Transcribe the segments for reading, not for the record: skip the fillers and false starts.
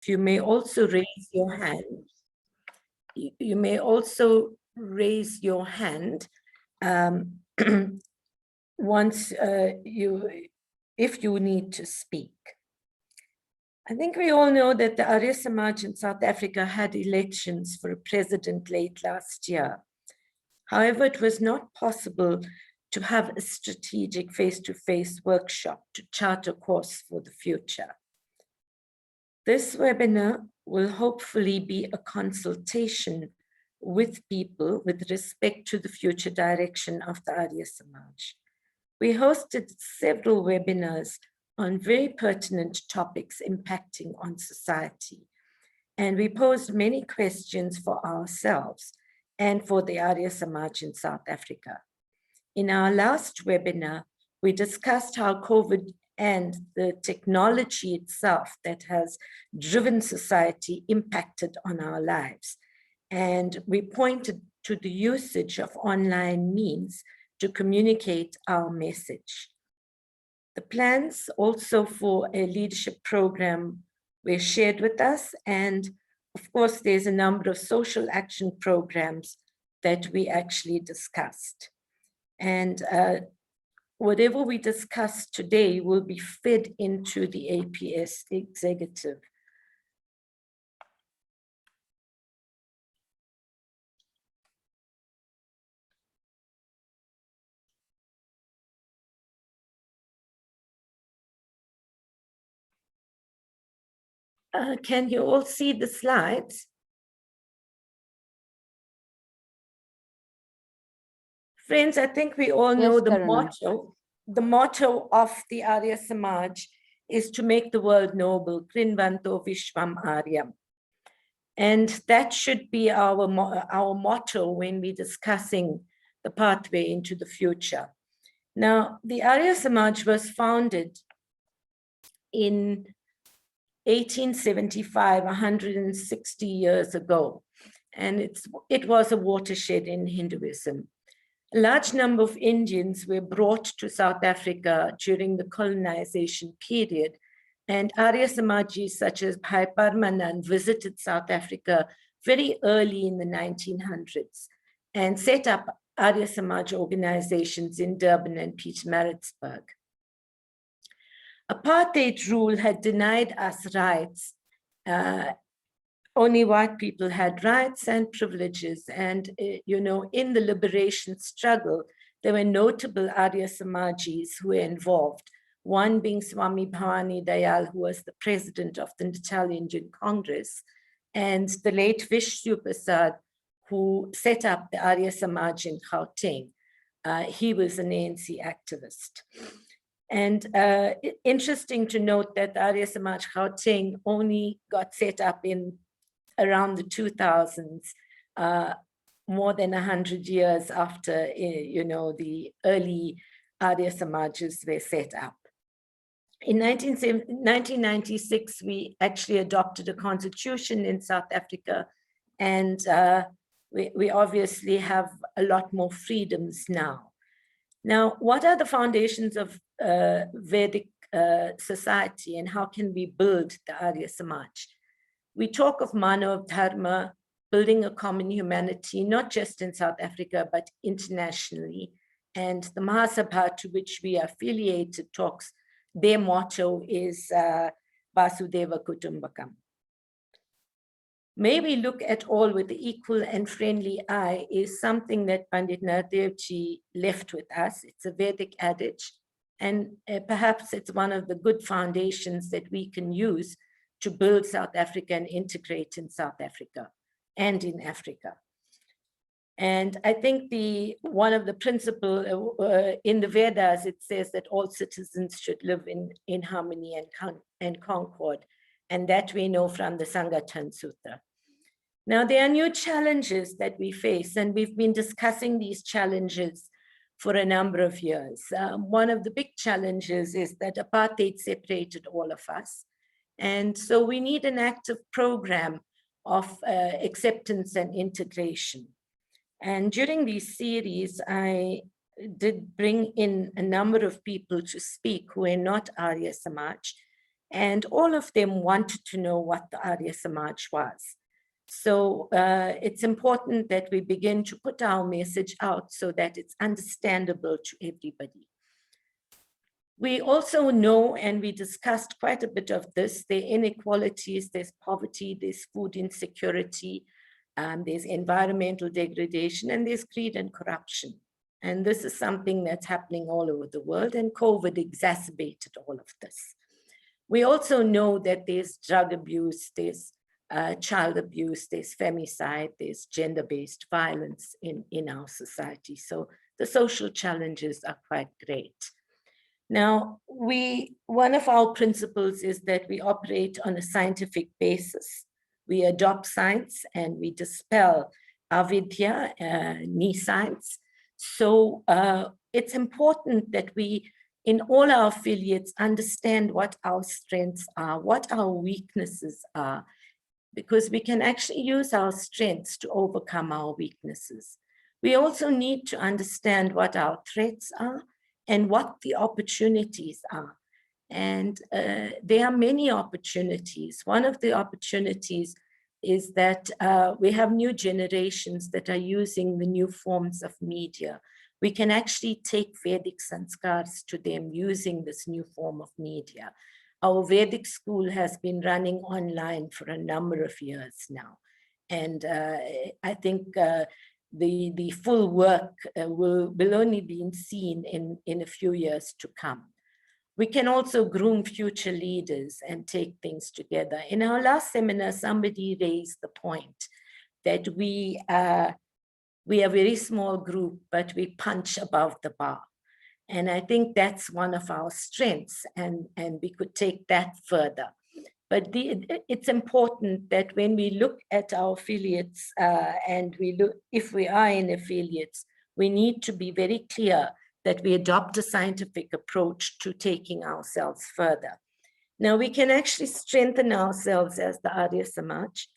You may also raise your hand. You may also raise your hand once if you need to speak. I think we all know that the Arya Samaj in South Africa had elections for a president late last year. However, it was not possible to have a strategic face-to-face workshop to chart a course for the future. This webinar will hopefully be a consultation with people with respect to the future direction of the Arya Samaj. We hosted several webinars on very pertinent topics impacting on society, and we posed many questions for ourselves and for the Arya Samaj in South Africa. In our last webinar, we discussed how COVID and the technology itself that has driven society impacted on our lives. And we pointed to the usage of online means to communicate our message. The plans also for a leadership program were shared with us. And of course, there's a number of social action programs that we actually discussed. And whatever we discussed today will be fed into the APS executive. Can you all see the slides? Friends, I think we all know the motto. The motto of the Arya Samaj is to make the world noble, Krinvanto Vishwam Aryam. And that should be our motto when we're discussing the pathway into the future. Now, the Arya Samaj was founded in 1875, 160 years ago, and it was a watershed in Hinduism. A large number of Indians were brought to South Africa during the colonization period, and Arya Samajis such as Bhai Parmanand visited South Africa very early in the 1900s and set up Arya Samaj organizations in Durban and Pietermaritzburg. Apartheid rule had denied us rights. Only white people had rights and privileges. And, you know, in the liberation struggle, there were notable Arya Samajis who were involved. One being Swami Bhavani Dayal, who was the president of the Natal Indian Congress, and the late Vishnu Prasad, who set up the Arya Samaj in Gauteng. He was an ANC activist. And interesting to note that the Arya Samaj Gauteng only got set up in around the 2000s, more than 100 years after, you know, the early Arya Samajas were set up. In 1996, we actually adopted a constitution in South Africa, and we obviously have a lot more freedoms now. Now, what are the foundations of Vedic society, and how can we build the Arya Samaj? We talk of Manav Dharma, building a common humanity, not just in South Africa, but internationally. And the Mahasabha to which we are affiliated talks, their motto is Vasudeva Kutumbakam. May we look at all with the equal and friendly eye is something that Pandit Naradevji left with us. It's a Vedic adage, and perhaps it's one of the good foundations that we can use to build South Africa and integrate in South Africa and in Africa. And I think one of the principles in the Vedas, it says that all citizens should live in harmony and concord. And that we know from the Sangathan Sutra. Now, there are new challenges that we face, and we've been discussing these challenges for a number of years. One of the big challenges is that apartheid separated all of us. And so we need an active program of acceptance and integration. And during these series, I did bring in a number of people to speak who are not Arya Samaj. and all of them wanted to know what the Arya Samaj was. So it's important that we begin to put our message out so that it's understandable to everybody. We also know, and we discussed quite a bit of this, there are inequalities, there's poverty, there's food insecurity, there's environmental degradation, and there's greed and corruption. And this is something that's happening all over the world, and COVID exacerbated all of this. We also know that there's drug abuse, there's child abuse, there's femicide, there's gender-based violence in our society. So the social challenges are quite great. Now, one of our principles is that we operate on a scientific basis. We adopt science and we dispel avidya, knee science. So it's important that we, in all our affiliates, understand what our strengths are, what our weaknesses are, because we can actually use our strengths to overcome our weaknesses. We also need to understand what our threats are and what the opportunities are. And there are many opportunities. One of the opportunities is that we have new generations that are using the new forms of media. We can actually take Vedic sanskars to them using this new form of media. Our Vedic school has been running online for a number of years now. And I think the full work will only be seen in a few years to come. We can also groom future leaders and take things together. In our last seminar, somebody raised the point that we are a very small group, but we punch above the bar. And I think that's one of our strengths, and we could take that further. But it's important that when we look at our affiliates and we look, if we are in affiliates, we need to be very clear that we adopt a scientific approach to taking ourselves further. Now, we can actually strengthen ourselves as the Arya Samaj,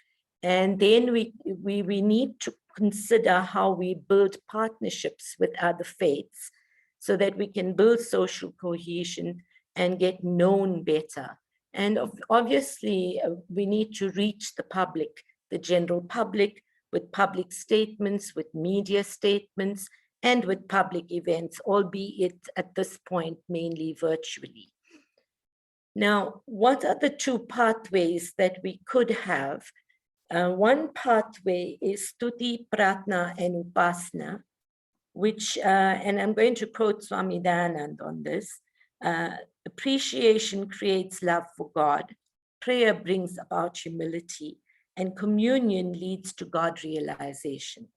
and then we need to consider how we build partnerships with other faiths so that we can build social cohesion and get known better. And obviously, we need to reach the public, the general public, with public statements, with media statements, and with public events, albeit at this point, mainly virtually. Now, what are the two pathways that we could have? One pathway is Stuti, Pratna, and Upasana, which, and I'm going to quote Swami Dayanand on this, appreciation creates love for God, prayer brings about humility, and communion leads to God realization.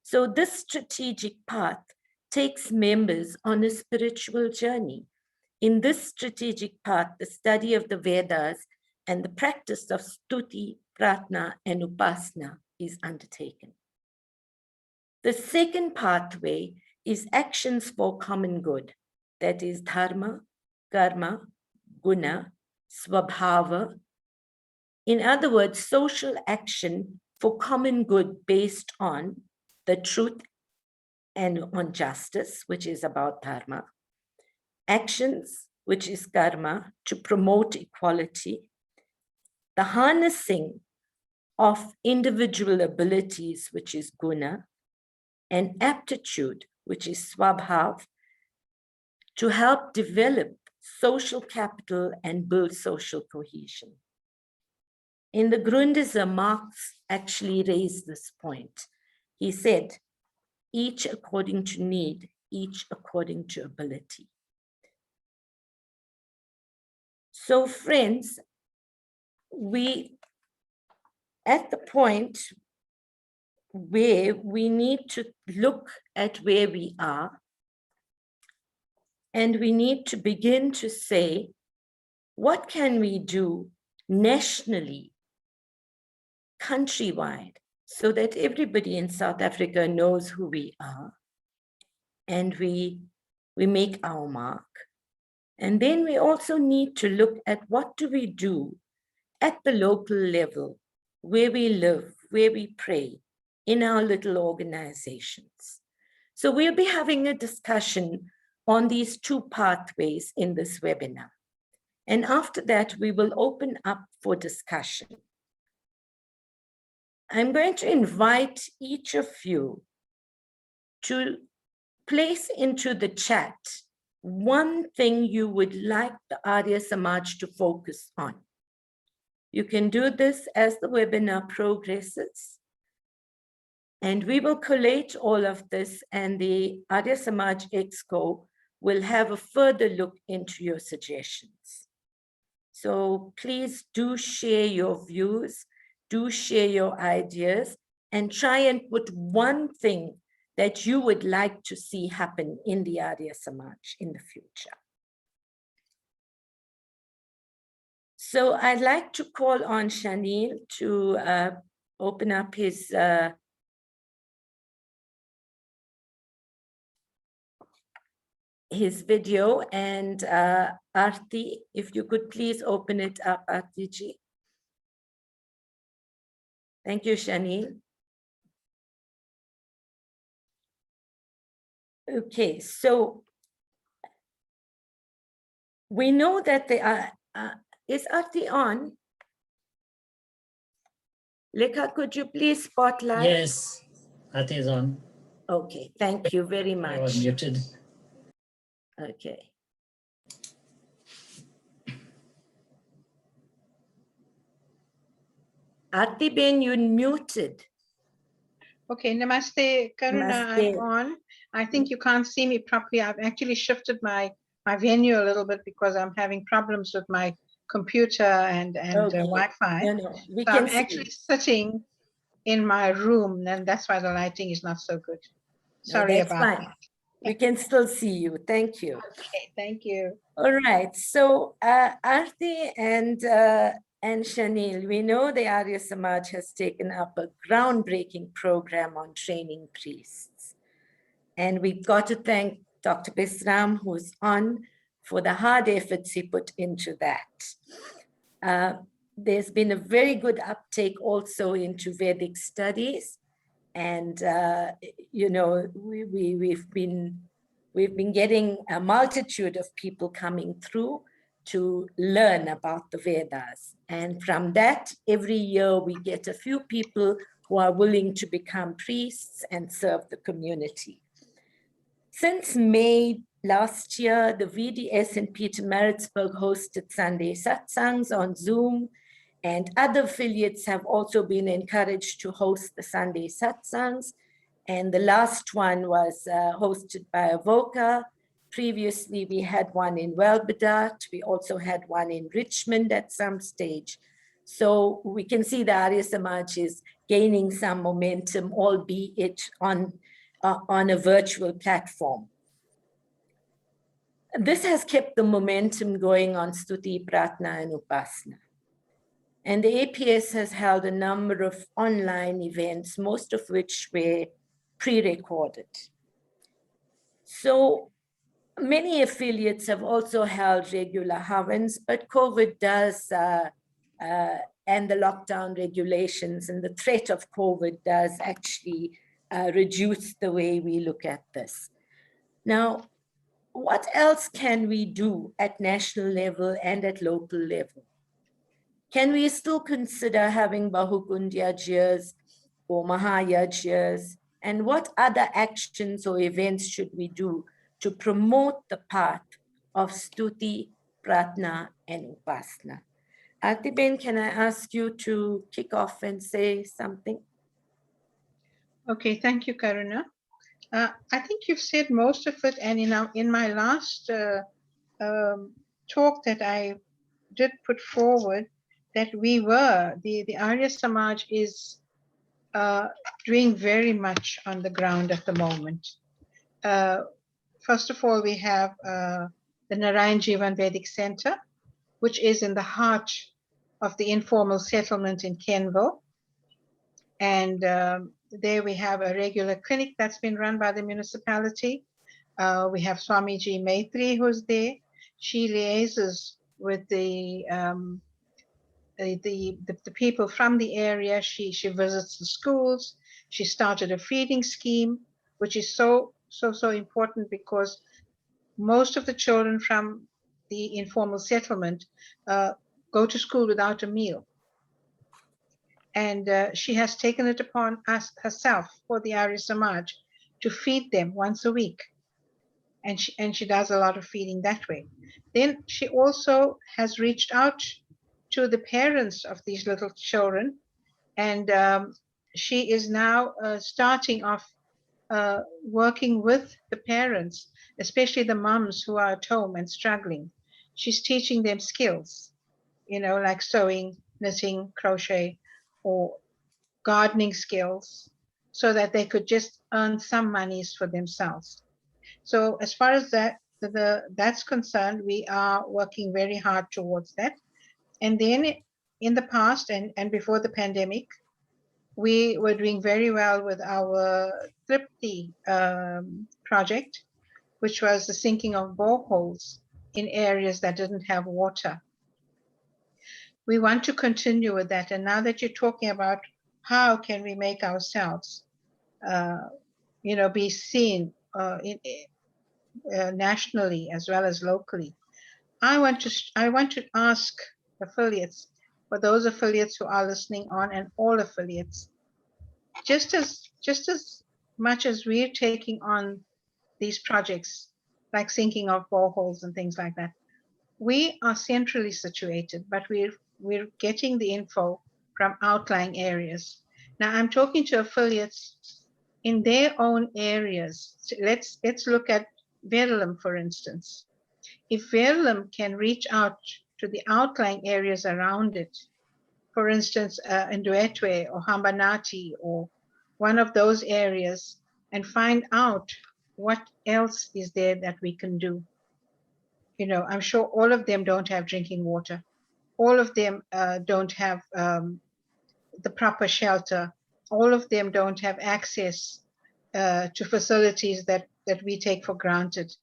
So this strategic path takes members on a spiritual journey. In this strategic path, the study of the Vedas and the practice of Stuti, Pratna, and Upasana is undertaken. The second pathway is actions for common good, that is dharma, karma, guna, swabhava. In other words, social action for common good based on the truth and on justice, which is about dharma. Actions, which is karma, to promote equality. The harnessing of individual abilities, which is guna, and aptitude, which is swabhav, to help develop social capital and build social cohesion. In the Grundrisse, Marx actually raised this point. He said, each according to need, each according to ability. So friends, we at the point where we need to look at where we are, and we need to begin to say, what can we do nationally, countrywide, so that everybody in South Africa knows who we are, and we make our mark. And then we also need to look at what do we do at the local level, where we live, where we pray, in our little organizations. So we'll be having a discussion on these two pathways in this webinar. And after that, we will open up for discussion. I'm going to invite each of you to place into the chat one thing you would like the Arya Samaj to focus on. You can do this as the webinar progresses. And we will collate all of this, and the Arya Samaj Exco will have a further look into your suggestions. So please do share your views, do share your ideas, and try and put one thing that you would like to see happen in the Arya Samaj in the future. So I'd like to call on Shanil to open up his video, and Aarti, if you could please open it up, Aarti ji. Thank you, Shanil. Okay, so we know that they are, is Aarti on? Lekha, could you please spotlight? Yes, Aarti is on. Okay, thank you very much. I was muted. Okay. Aarti Ben, you're muted. Okay, Namaste, Karuna, Namaste. I'm on. I think you can't see me properly. I've actually shifted my venue a little bit because I'm having problems with my computer and Okay. Wi-Fi. No, we So can I'm see. actually sitting in my room, and that's why the lighting is not so good. No, Sorry that's about fine. that. We can still see you. Thank you. Okay, thank you. All right. So Aarti and Shanil, we know the Arya Samaj has taken up a groundbreaking program on training priests. And we've got to thank Dr. Bisram, who's on, for the hard efforts he put into that. There's been a very good uptake also into Vedic studies. And, you know, we've been getting a multitude of people coming through to learn about the Vedas. And from that, every year we get a few people who are willing to become priests and serve the community. Since May last year, the VDS in Pietermaritzburg hosted Sunday satsangs on Zoom, and other affiliates have also been encouraged to host the Sunday satsangs. And the last one was hosted by Avoca. Previously, we had one in Welbedat. We also had one in Richmond at some stage. So we can see the Arya Samaj is gaining some momentum, albeit on a virtual platform. This has kept the momentum going on Stuti, Pratna, and Upasana. And the APS has held a number of online events, most of which were pre-recorded. So many affiliates have also held regular havans, but COVID does, and the lockdown regulations and the threat of COVID does actually reduce the way we look at this. Now, what else can we do at national level and at local level? Can we still consider having Bahukund Yajnas or Mahayajnas? And what other actions or events should we do to promote the path of Stuti, Pratna, and Upasana? Aarti-ben, can I ask you to kick off and say something? Okay, thank you, Karuna. I think you've said most of it, and in my last talk that I did put forward, that we were, the Arya Samaj is doing very much on the ground at the moment. First of all, we have the Narayan Jivan Vedic Center, which is in the heart of the informal settlement in Kenville. And there we have a regular clinic that's been run by the municipality. We have Swamiji Maitri who's there. She liaises with the people from the area. She visits the schools. She started a feeding scheme, which is so important because most of the children from the informal settlement go to school without a meal. And she has taken it upon herself for the Arya Samaj to feed them once a week. And she does a lot of feeding that way. Then she also has reached out to the parents of these little children, and she is now starting off working with the parents, especially the moms who are at home and struggling. She's teaching them skills, you know, like sewing, knitting, crochet, or gardening skills, so that they could just earn some monies for themselves. So as far as that's concerned, we are working very hard towards that. And then in the past and before the pandemic, we were doing very well with our Tripti project, which was the sinking of boreholes in areas that didn't have water. We want to continue with that. And now that you're talking about how can we make ourselves, you know, be seen nationally as well as locally, I want to ask affiliates, for those affiliates who are listening on, and all affiliates, just as much as we're taking on these projects like sinking of boreholes and things like that, we are centrally situated, but we're getting the info from outlying areas. Now I'm talking to affiliates in their own areas. So let's look at Verulam, for instance. If Verulam can reach out to the outlying areas around it, for instance, Ndwetwe or Hambanati or one of those areas, and find out what else is there that we can do. You know, I'm sure all of them don't have drinking water. All of them don't have the proper shelter. All of them don't have access to facilities that we take for granted.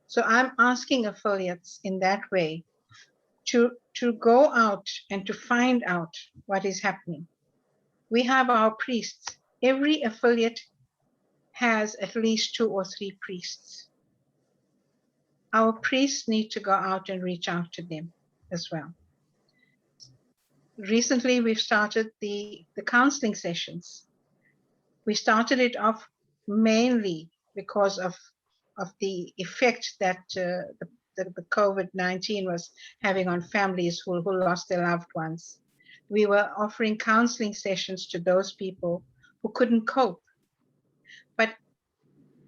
So I'm asking affiliates in that way to go out and to find out what is happening. We have our priests. Every affiliate has at least 2 or 3 priests. Our priests need to go out and reach out to them as well. Recently, we've started the counseling sessions. We started it off mainly because of the effect that the COVID-19 was having on families who lost their loved ones. We were offering counseling sessions to those people who couldn't cope. But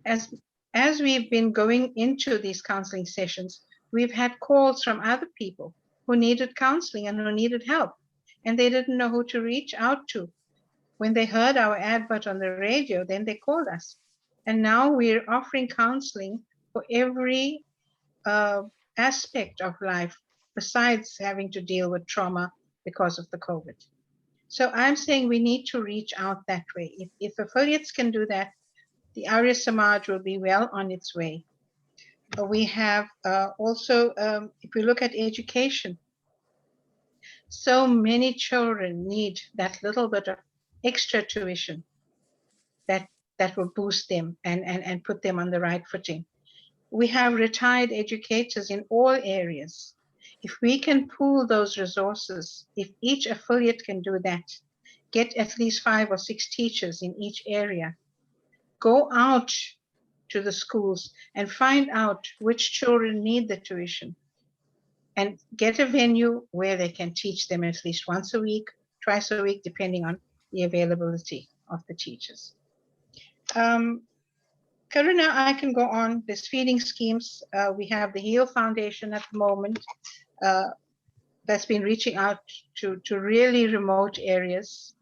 as we've been going into these counseling sessions, we've had calls from other people who needed counseling and who needed help, and they didn't know who to reach out to. When they heard our advert on the radio, then they called us. And now we're offering counseling for every aspect of life besides having to deal with trauma because of the COVID. So I'm saying we need to reach out that way. If affiliates can do that, the Arya Samaj will be well on its way. We have also, if we look at education, so many children need that little bit of extra tuition that will boost them and put them on the right footing. We have retired educators in all areas. If we can pool those resources, if each affiliate can do that, get at least 5 or 6 teachers in each area, go out to the schools and find out which children need the tuition, and get a venue where they can teach them at least once a week, twice a week, depending on the availability of the teachers. Karuna, I can go on. There's feeding schemes. We have the HEAL Foundation at the moment that's been reaching out to really remote areas.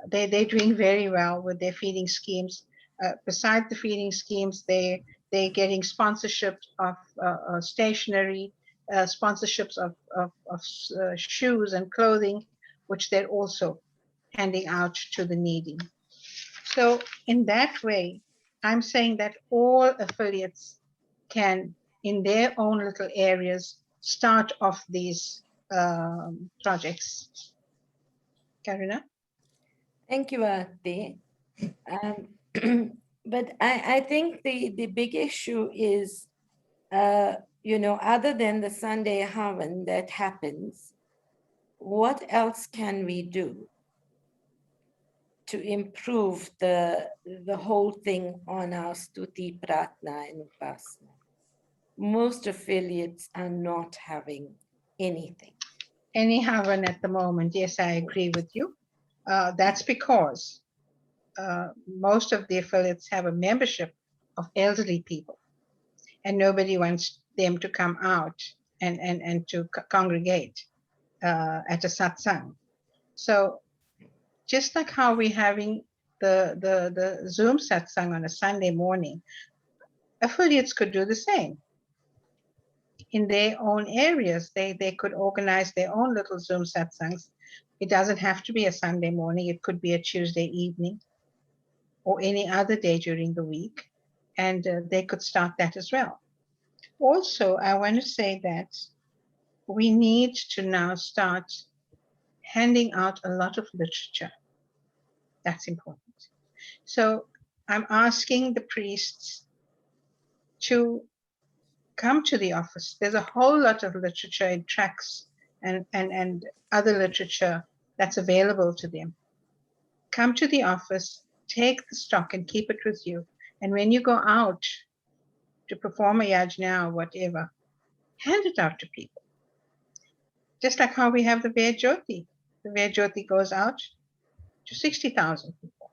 They're doing very well with their feeding schemes. Besides the feeding schemes, they're getting sponsorship of stationery, sponsorships of shoes and clothing, which they're also handing out to the needy. So in that way, I'm saying that all affiliates can, in their own little areas, start off these projects. Karuna? Thank you, Aarti. But I think the big issue is you know, other than the Sunday Havan that happens, what else can we do to improve the whole thing on our Stuti, Pratna, and Upasana? Most affiliates are not having anything. Any Havan at the moment, yes, I agree with you. That's because most of the affiliates have a membership of elderly people, and nobody wants them to come out and to congregate at a satsang. So just like how we're having the Zoom satsang on a Sunday morning, affiliates could do the same. In their own areas, they could organize their own little Zoom satsangs. It doesn't have to be a Sunday morning. It could be a Tuesday evening or any other day during the week. And they could start that as well. Also, I want to say that we need to now start handing out a lot of literature. That's important. So I'm asking the priests to come to the office. There's a whole lot of literature in tracts and other literature that's available to them. Come to the office, take the stock and keep it with you. And when you go out to perform a yajna or whatever, hand it out to people. Just like how we have the Ved Jyoti. The Ved Jyoti goes out to 60,000 people.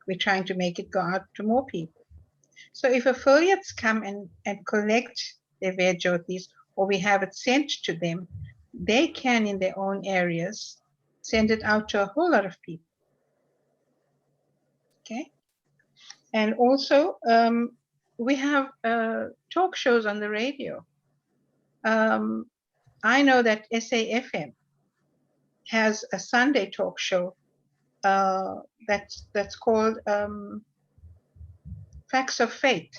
We're trying to make it go out to more people. So if affiliates come and collect their Ved Jyotis, or we have it sent to them, they can, in their own areas, send it out to a whole lot of people. Okay? And also, we have talk shows on the radio. I know that SAFM has a Sunday talk show that's called Facts of Faith.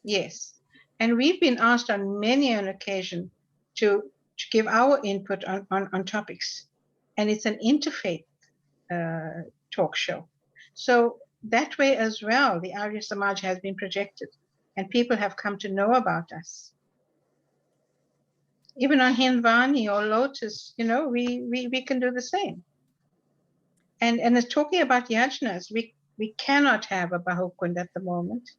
Yes. And we've been asked on many an occasion to give our input on topics. And it's an interfaith talk show. So that way as well, the Arya Samaj has been projected and people have come to know about us. Even on Hindvani or Lotus, you know, we can do the same. And as talking about yajnas, we cannot have a Bahukund at the moment,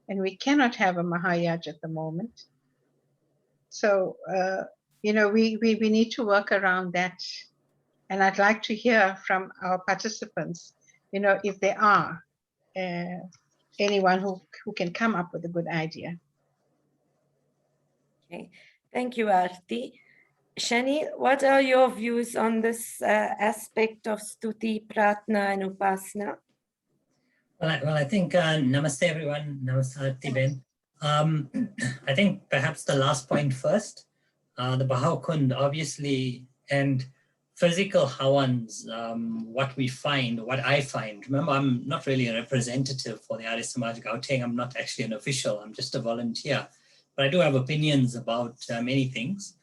and we cannot have a Mahayaj at the moment. So, you know, we need to work around that. And I'd like to hear from our participants, you know, if there are anyone who can come up with a good idea. Okay, thank you, Aarti. Shani, what are your views on this aspect of Stuti, Pratna, and Upasana? Well, I think, namaste everyone, namaste Aarti Ben. I think perhaps the last point first, the Bahakund obviously, and physical Hawans, what I find, remember I'm not really a representative for the Arya Samaj Gauteng, I'm not actually an official, I'm just a volunteer, but I do have opinions about many things.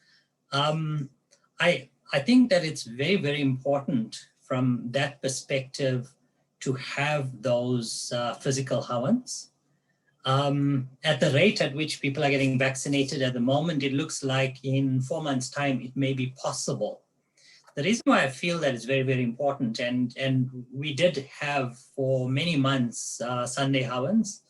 I think that it's very, very important from that perspective to have those physical Hawans. At the rate at which people are getting vaccinated at the moment, it looks like in 4 months' time, it may be possible. The reason why I feel that is very, very important, and we did have for many months Sunday Hawans,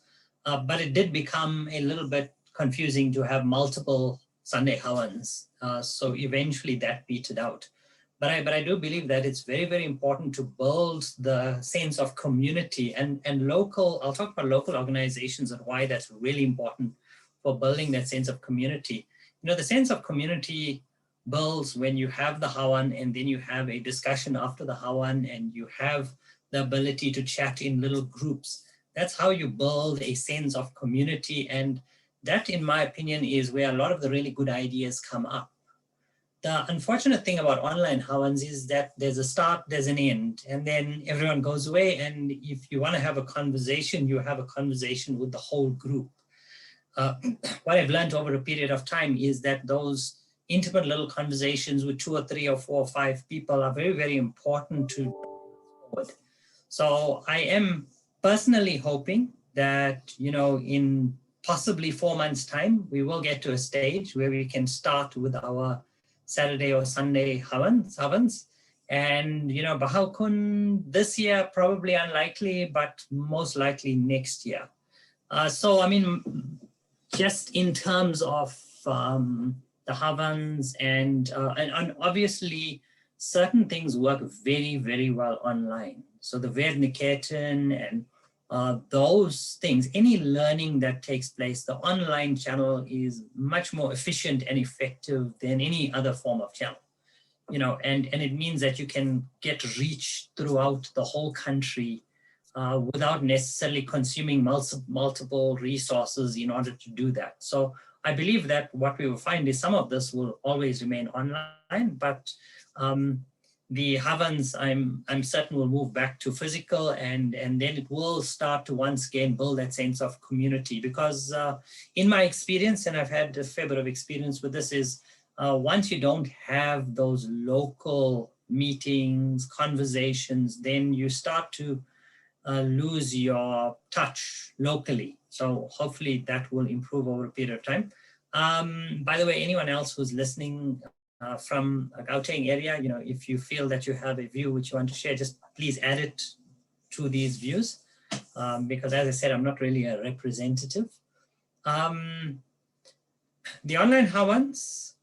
but it did become a little bit confusing to have multiple Sunday Hawans. So eventually that petered out. But I do believe that it's very, very important to build the sense of community and local, I'll talk about local organizations and why that's really important for building that sense of community. You know, the sense of community builds when you have the Hawan and then you have a discussion after the Hawan and you have the ability to chat in little groups. That's how you build a sense of community. And that, in my opinion, is where a lot of the really good ideas come up. The unfortunate thing about online Hawans is that there's a start, there's an end, and then everyone goes away. And if you want to have a conversation, you have a conversation with the whole group. What I've learned over a period of time is that those intimate little conversations with 2 or 3 or 4 or 5 people are very, very important to forward. So I am personally hoping that, you know, in possibly 4 months' time, we will get to a stage where we can start with our Saturday or Sunday havans. And, you know, Bahawalkund this year, probably unlikely, but most likely next year. So, I mean, just in terms of the havans and obviously certain things work very, very well online. So the Vedniketan and those things, any learning that takes place, the online channel is much more efficient and effective than any other form of channel. You know, and it means that you can get reach throughout the whole country without necessarily consuming multiple resources in order to do that. So I believe that what we will find is some of this will always remain online, but the havans, I'm certain will move back to physical, and then it will start to once again build that sense of community. Because in my experience, and I've had a fair bit of experience with this, is once you don't have those local meetings, conversations, then you start to lose your touch locally. So hopefully that will improve over a period of time. By the way, anyone else who's listening from a Gauteng area, you know, if you feel that you have a view which you want to share, just please add it to these views. Because as I said, I'm not really a representative. The online havans,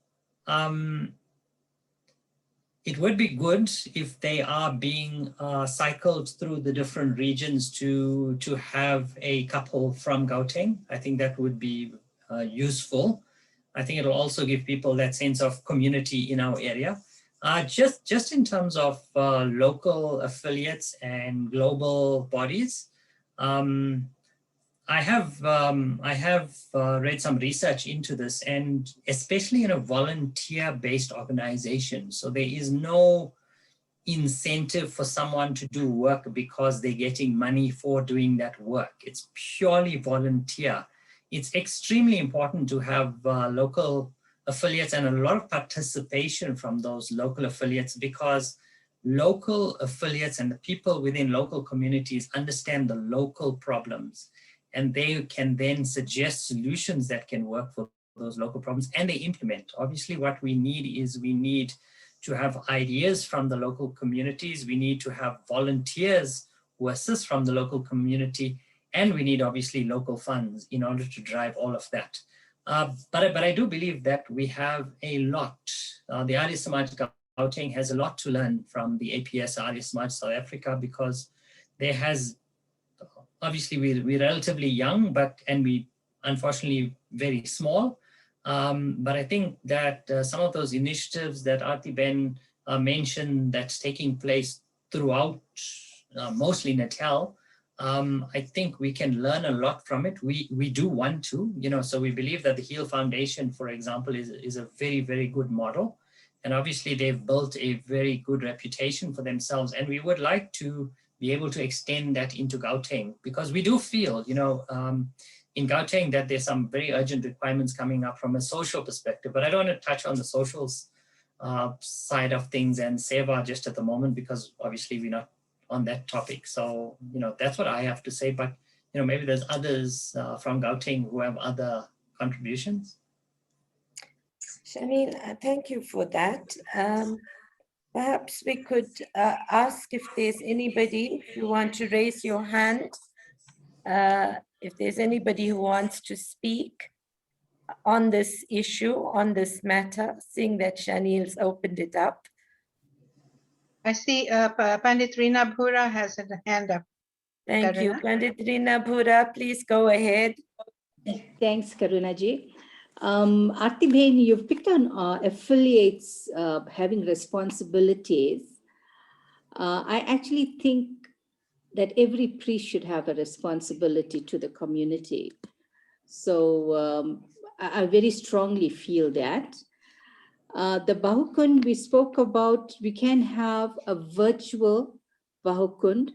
it would be good if they are being cycled through the different regions to have a couple from Gauteng. I think that would be useful. I think it'll also give people that sense of community in our area. Just in terms of local affiliates and global bodies, I have read some research into this, and especially in a volunteer-based organization. So there is no incentive for someone to do work because they're getting money for doing that work. It's purely volunteer. It's extremely important to have local affiliates and a lot of participation from those local affiliates, because local affiliates and the people within local communities understand the local problems. And they can then suggest solutions that can work for those local problems, and they implement. Obviously, what we need is we need to have ideas from the local communities. We need to have volunteers who assist from the local community, and we need obviously local funds in order to drive all of that. But I do believe that we have a lot. The Arya Samaj Gauteng has a lot to learn from the APS Arya Samaj South Africa, because there has, obviously we're relatively young, and we unfortunately very small. But I think that some of those initiatives that Artiben mentioned that's taking place throughout, mostly Natal, I think we can learn a lot from it. We do want to, you know, so we believe that the HEAL Foundation, for example, is a very, very good model. And obviously they've built a very good reputation for themselves. And we would like to be able to extend that into Gauteng, because we do feel, you know, in Gauteng that there's some very urgent requirements coming up from a social perspective. But I don't want to touch on the socials side of things and Seva just at the moment, because obviously we're not on that topic. So, you know, that's what I have to say. But, you know, maybe there's others from Gauteng who have other contributions. Shanil, thank you for that. Perhaps we could ask if there's anybody, if you want to raise your hand, if there's anybody who wants to speak on this issue, on this matter, seeing that Shanil's opened it up. I see Pandit Rina Bhura has a hand up. Thank you, Karuna. Pandit Rina Bhura, please go ahead. Thanks, Karunaji. Artiben, you've picked on affiliates having responsibilities. I actually think that every priest should have a responsibility to the community. So I very strongly feel that. The Bahawalkund we spoke about, we can have a virtual Bahawalkund.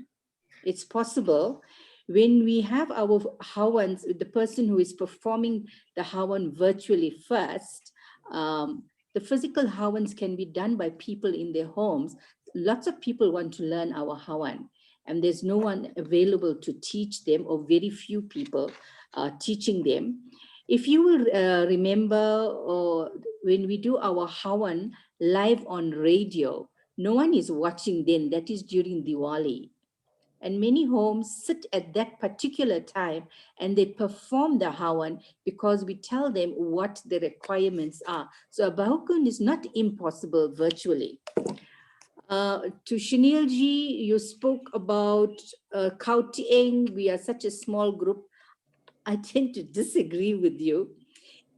It's possible. When we have our Hawans, the person who is performing the Hawan virtually first, the physical Hawans can be done by people in their homes. Lots of people want to learn our Hawan, and there's no one available to teach them, or very few people. teaching them. If you will remember, when we do our Hawan live on radio, no one is watching then, that is during Diwali. And many homes sit at that particular time and they perform the Hawan because we tell them what the requirements are. So a Bahukund is not impossible virtually. To Shinilji, you spoke about Kautieng. We are such a small group. I tend to disagree with you.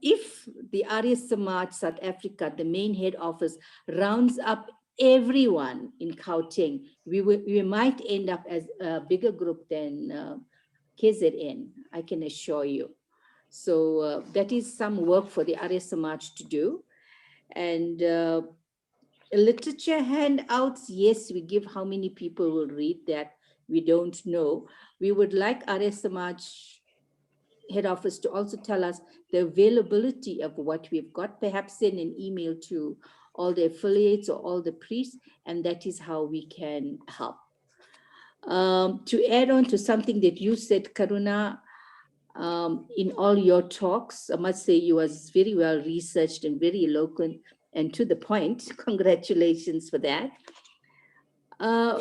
If the Arya Samaj South Africa, the main head office, rounds up everyone in Gauteng, we might end up as a bigger group than KZN, I can assure you. So that is some work for the Arya Samaj to do. And literature handouts, yes, we give. How many people will read that? We don't know. We would like Arya Samaj head office to also tell us the availability of what we've got, perhaps send an email to all the affiliates or all the priests, and that is how we can help. To add on to something that you said, Karuna, in all your talks, I must say you was very well researched and very eloquent and to the point. Congratulations for that.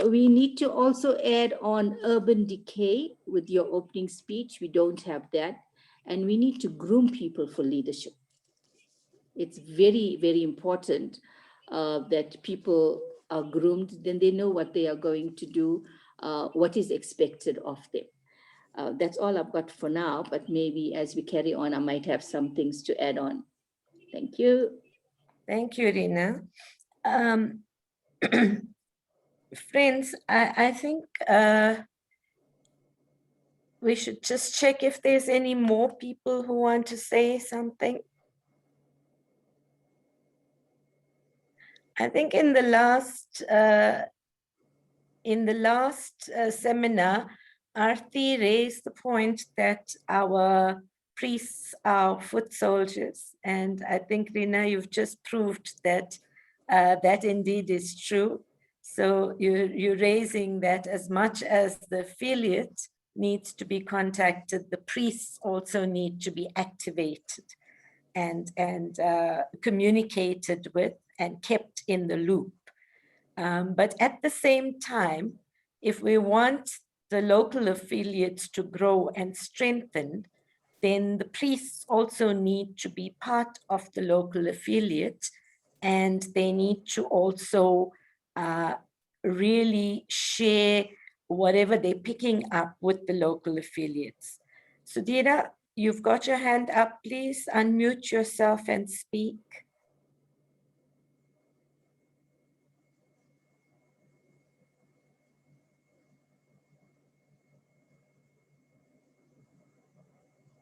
We need to also add on urban decay with your opening speech. We don't have that. And we need to groom people for leadership. It's very, very important that people are groomed, then they know what they are going to do, what is expected of them. That's all I've got for now, but maybe as we carry on, I might have some things to add on. Thank you. Thank you, Rina. Friends, I think we should just check if there's any more people who want to say something. I think in the last seminar, Aarti raised the point that our priests are foot soldiers. And I think, Rina, you've just proved that that indeed is true. So you're raising that as much as the affiliate needs to be contacted, the priests also need to be activated and communicated with and kept in the loop. But at the same time, if we want the local affiliates to grow and strengthen, then the priests also need to be part of the local affiliate, and they need to also really share whatever they're picking up with the local affiliates. Sudhira, you've got your hand up. Please unmute yourself and speak.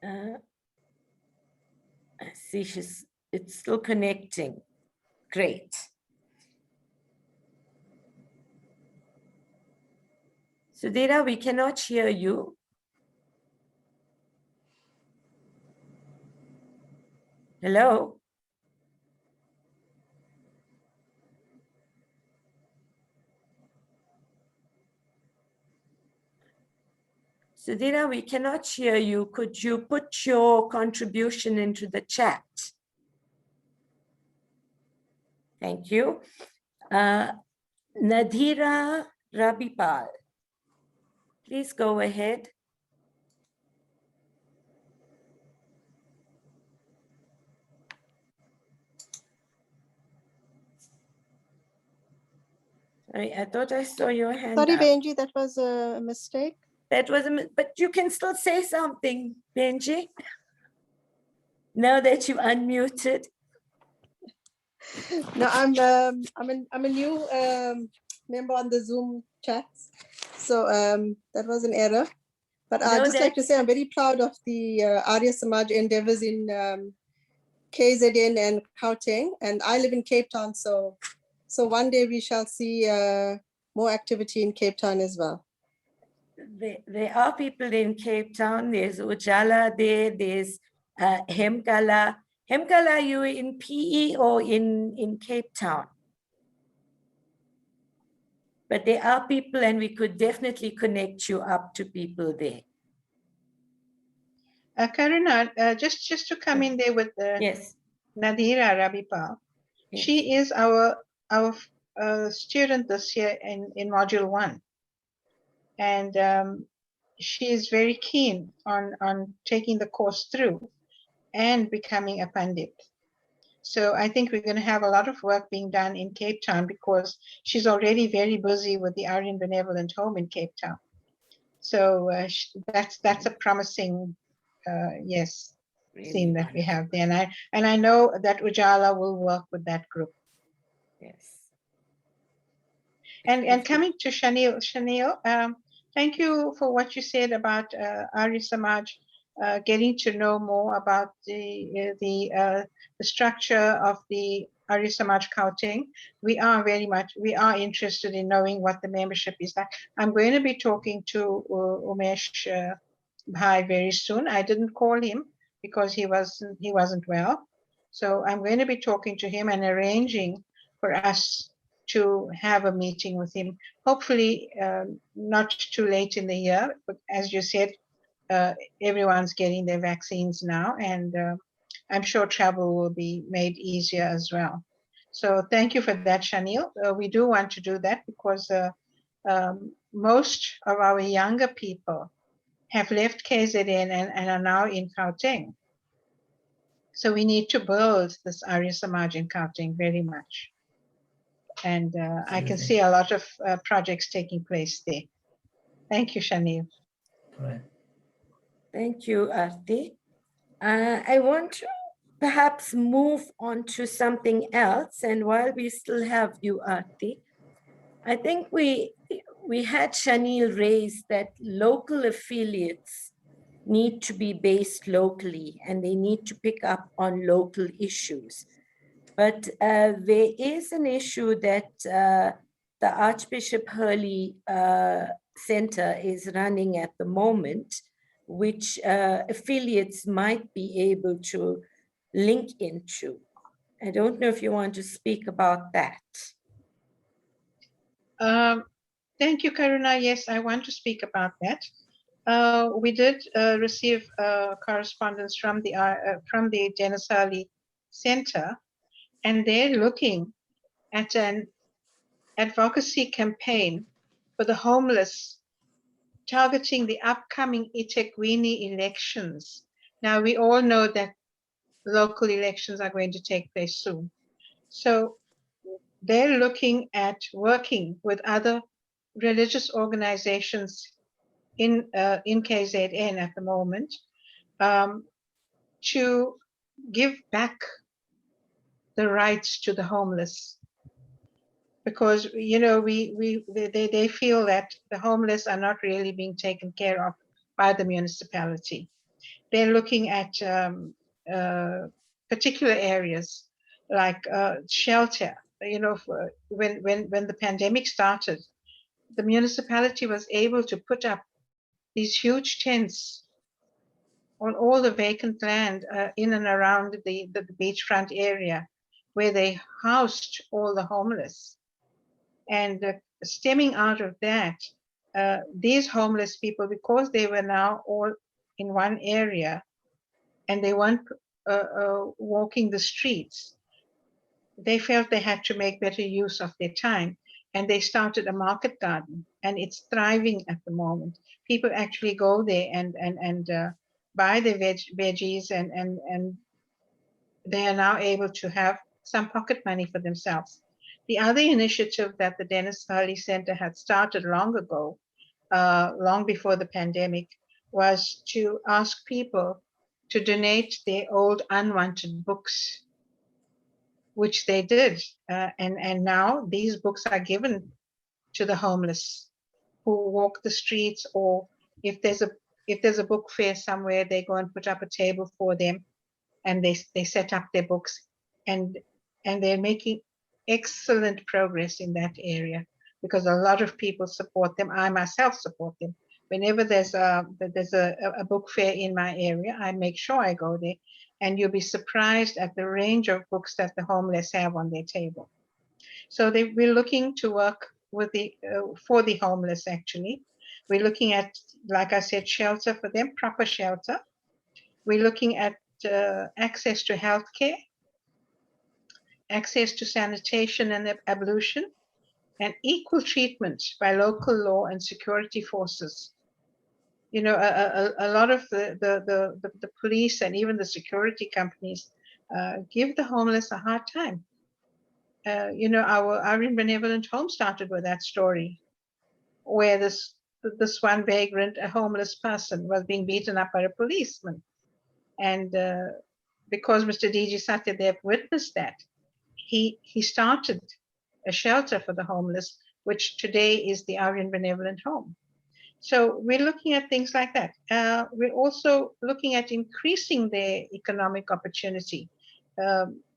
I see it's still connecting. Great. Sudhira, we cannot hear you. Hello? Sudhira, we cannot hear you. Could you put your contribution into the chat? Thank you. Nadhira Rabipal, please go ahead. Sorry, I thought I saw your hand Sorry, up. Benji, that was a mistake. That was but you can still say something, Benji. Now that you unmuted. No, I'm a new member on the Zoom chats, so that was an error. But I'd No, just like to say I'm very proud of the Arya Samaj endeavors in KZN and Gauteng, and I live in Cape Town, so one day we shall see more activity in Cape Town as well. There are people in Cape Town. There's Ujala there. There's Hemkala. Hemkala, are you in PE or in Cape Town? But there are people, and we could definitely connect you up to people there. Karuna, just to come in there with Yes. Nadira Rabipal. Yes. She is our student this year in module 1, and she is very keen on taking the course through and becoming a Pandit. So I think we're going to have a lot of work being done in Cape Town because she's already very busy with the Aryan Benevolent Home in Cape Town. So that's a promising, yes, Really scene that we wonderful. have there. And I know that Ujala will work with that group. Yes. And coming to Shanil, thank you for what you said about Arya Samaj, getting to know more about the structure of the Arya Samaj Gauteng. We are interested in knowing what the membership is like. I'm going to be talking to Umesh Bhai very soon. I didn't call him because he wasn't well. So I'm going to be talking to him and arranging for us to have a meeting with him. Hopefully not too late in the year, but as you said, everyone's getting their vaccines now, and I'm sure travel will be made easier as well. So thank you for that, Shanil. We do want to do that because most of our younger people have left KZN and are now in Gauteng. So we need to build this Arya Samaj in Gauteng very much. And I can Absolutely. see a lot of projects taking place there. Thank you, Shanil. Right. Thank you, Arti. I want to perhaps move on to something else. And while we still have you, Arti, I think we had Shanil raise that local affiliates need to be based locally and they need to pick up on local issues. But there is an issue that the Archbishop Hurley Center is running at the moment, which affiliates might be able to link into. I don't know if you want to speak about that. Thank you, Karuna. Yes, I want to speak about that. We did receive correspondence from the Genesali Center, and they're looking at an advocacy campaign for the homeless, targeting the upcoming eThekwini elections. Now, we all know that local elections are going to take place soon. So they're looking at working with other religious organizations in KZN at the moment to give back the rights to the homeless, because they feel that the homeless are not really being taken care of by the municipality. They're looking at particular areas like shelter. When the pandemic started, the municipality was able to put up these huge tents on all the vacant land in and around the beachfront area, where they housed all the homeless. And stemming out of that, these homeless people, because they were now all in one area and they weren't walking the streets, they felt they had to make better use of their time. And they started a market garden, and it's thriving at the moment. People actually go there and buy the veggies, and they are now able to have some pocket money for themselves. The other initiative that the Dennis Hurley Center had started long ago, long before the pandemic, was to ask people to donate their old unwanted books, which they did. And now these books are given to the homeless who walk the streets, or if there's a book fair somewhere, they go and put up a table for them, and they set up their books, and they're making excellent progress in that area, because a lot of people support them. I myself support them. Whenever there's a book fair in my area, I make sure I go there, and you'll be surprised at the range of books that the homeless have on their table. So we're looking to work with for the homeless. Actually, we're looking at, like I said, shelter for them, proper shelter. We're looking at access to healthcare, access to sanitation and ablution, and equal treatment by local law and security forces. You know, a lot of the police and even the security companies give the homeless a hard time. You know, our Aryan Benevolent Home started with that story, where this one vagrant, a homeless person, was being beaten up by a policeman. And because Mr. D.G. Satyadev witnessed that, he started a shelter for the homeless, which today is the Aryan Benevolent Home. So we're looking at things like that. We're also looking at increasing their economic opportunity.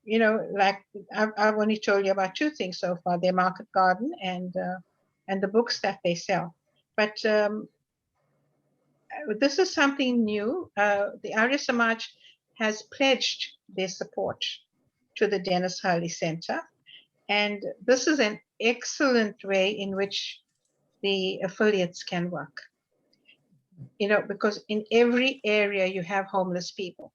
You know, like I've only told you about two things so far: their market garden and the books that they sell. But this is something new. The Arya Samaj has pledged their support to the Dennis Hurley Center. And this is an excellent way in which the affiliates can work. You know, because in every area you have homeless people.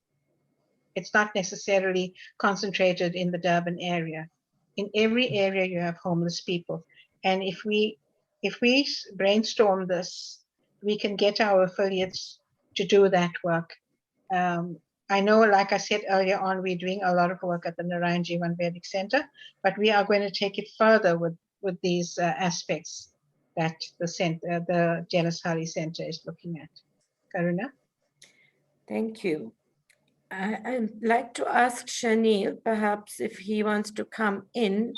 It's not necessarily concentrated in the Durban area. In every area you have homeless people. And if we brainstorm this, we can get our affiliates to do that work. I know, like I said earlier on, we're doing a lot of work at the Narayan Jeevan Vedic Center, but we are going to take it further with these aspects that the Dennis Hurley Center is looking at. Karuna? Thank you. I'd like to ask Shanil, perhaps if he wants to come in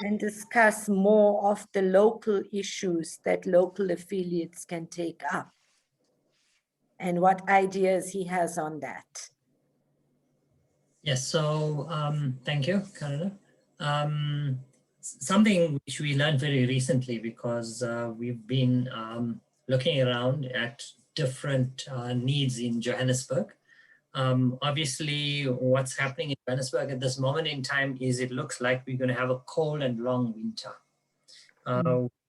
and discuss more of the local issues that local affiliates can take up and what ideas he has on that. Yes, so thank you, Karuna. Something which we learned very recently, because we've been looking around at different needs in Johannesburg. Obviously, what's happening in Johannesburg at this moment in time is it looks like we're going to have a cold and long winter.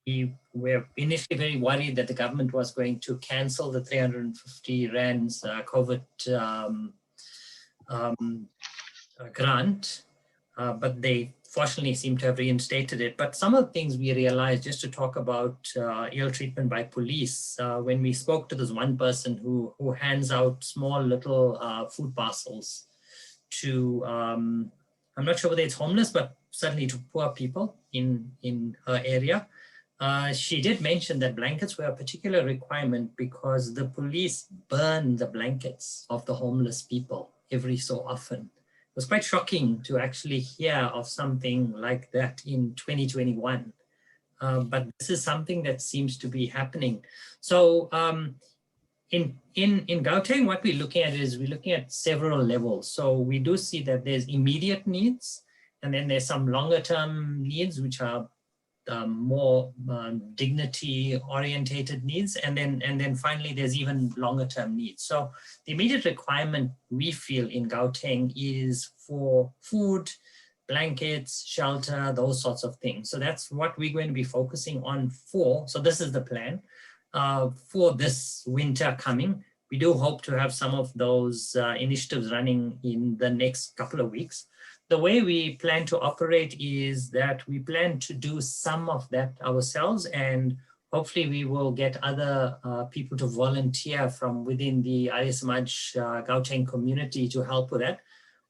We were initially very worried that the government was going to cancel the 350 rands COVID grant, but they fortunately seem to have reinstated it. But some of the things we realized, just to talk about ill treatment by police, when we spoke to this one person who hands out small little food parcels to, I'm not sure whether it's homeless, but certainly to poor people in her area. She did mention that blankets were a particular requirement because the police burn the blankets of the homeless people every so often. It was quite shocking to actually hear of something like that in 2021. But this is something that seems to be happening. So in Gauteng, what we're looking at is we're looking at several levels. So we do see that there's immediate needs, and then there's some longer term needs, which are more dignity-orientated needs, and then finally there's even longer-term needs. So the immediate requirement we feel in Gauteng is for food, blankets, shelter, those sorts of things. So that's what we're going to be focusing on for. So this is the plan for this winter coming. We do hope to have some of those initiatives running in the next couple of weeks. The way we plan to operate is that we plan to do some of that ourselves, and hopefully we will get other people to volunteer from within the Arya Samaj Gauteng community to help with that.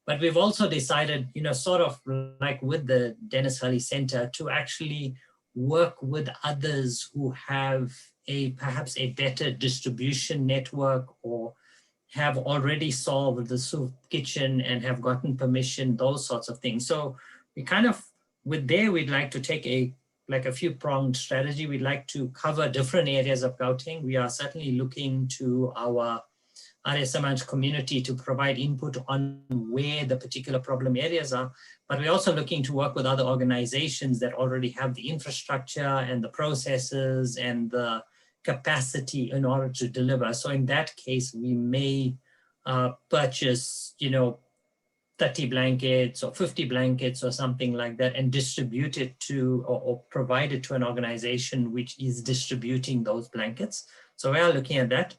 But we've also decided, you know, sort of like with the Dennis Hurley Center, to actually work with others who have perhaps a better distribution network, or have already solved the soup kitchen and have gotten permission, those sorts of things. So we kind of, we'd like to take a few pronged strategy. We'd like to cover different areas of Gauteng. We are certainly looking to our Arya Samaj community to provide input on where the particular problem areas are, but we're also looking to work with other organizations that already have the infrastructure and the processes and the capacity in order to deliver. So in that case, we may purchase, 30 blankets or 50 blankets or something like that, and distribute it to, or provide it to an organization which is distributing those blankets. So we are looking at that.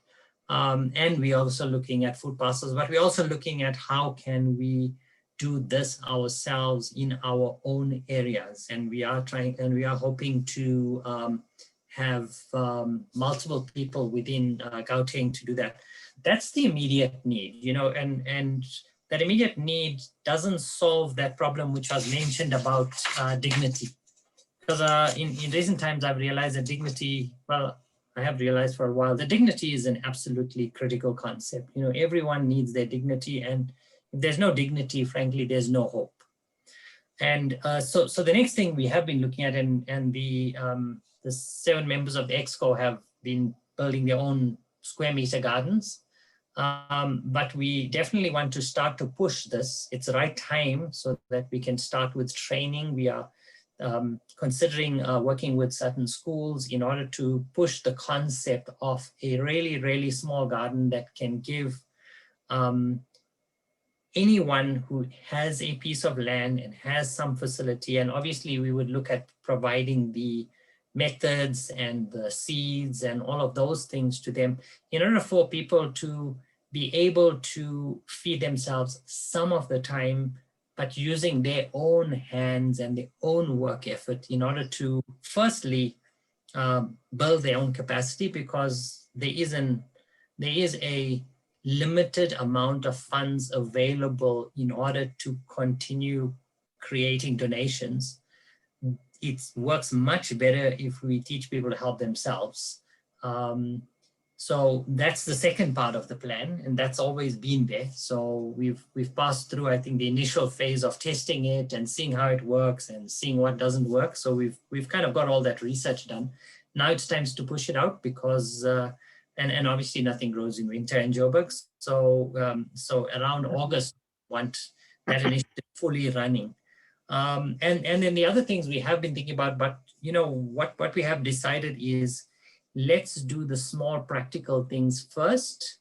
And we're also looking at food parcels, but we're also looking at how can we do this ourselves in our own areas. And we are hoping to have multiple people within Gauteng to do that. That's the immediate need, you know, and that immediate need doesn't solve that problem which was mentioned about dignity. Because in recent times, I've realized that dignity, well, I have realized for a while that dignity is an absolutely critical concept. You know, everyone needs their dignity, and if there's no dignity, frankly, there's no hope. And so the next thing we have been looking at, and the 7 members of the EXCO have been building their own square meter gardens. But we definitely want to start to push this. It's the right time so that we can start with training. We are considering working with certain schools in order to push the concept of a really, really small garden that can give anyone who has a piece of land and has some facility. And obviously we would look at providing the methods and the seeds and all of those things to them in order for people to be able to feed themselves some of the time, but using their own hands and their own work effort in order to firstly build their own capacity, because there is a limited amount of funds available in order to continue creating donations. It works much better if we teach people to help themselves. So that's the second part of the plan, and that's always been there. So we've passed through, I think, the initial phase of testing it and seeing how it works and seeing what doesn't work. So we've kind of got all that research done. Now it's time to push it out because, and obviously nothing grows in winter in Joburg. So so around August, want that initiative fully running. And then the other things we have been thinking about, but you know what we have decided is, let's do the small practical things first.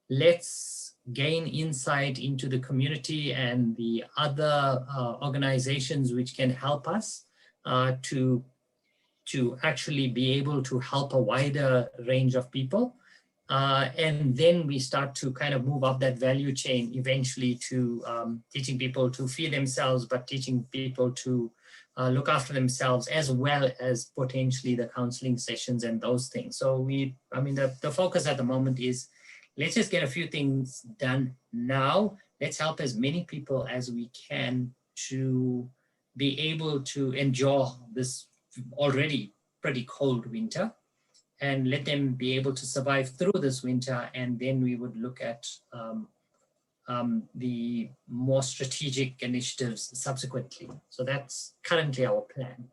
Let's gain insight into the community and the other organizations which can help us to actually be able to help a wider range of people. And then we start to kind of move up that value chain eventually to teaching people to feed themselves, but teaching people to look after themselves, as well as potentially the counseling sessions and those things. So I mean, the focus at the moment is, let's just get a few things done now. Let's help as many people as we can to be able to endure this already pretty cold winter, and let them be able to survive through this winter. And then we would look at the more strategic initiatives subsequently. So that's currently our plan.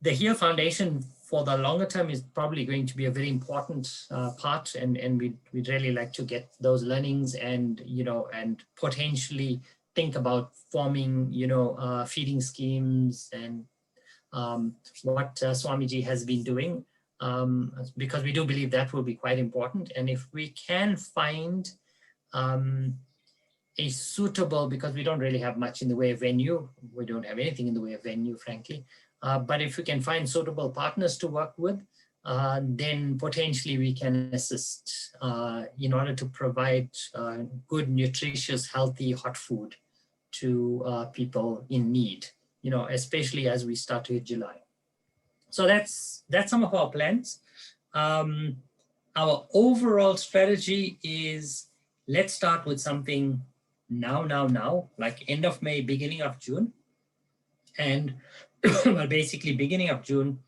The HERE Foundation for the longer term is probably going to be a very important part, and we'd really like to get those learnings and, you know, and potentially think about forming, you know, feeding schemes and what Swamiji has been doing. Because we do believe that will be quite important. And if we can find a suitable, because we don't really have much in the way of venue, we don't have anything in the way of venue, frankly, but if we can find suitable partners to work with, then potentially we can assist in order to provide good, nutritious, healthy, hot food to people in need, you know, especially as we start to hit July. So that's some of our plans. Our overall strategy is, let's start with something now, like end of May, beginning of June. And well, basically beginning of June,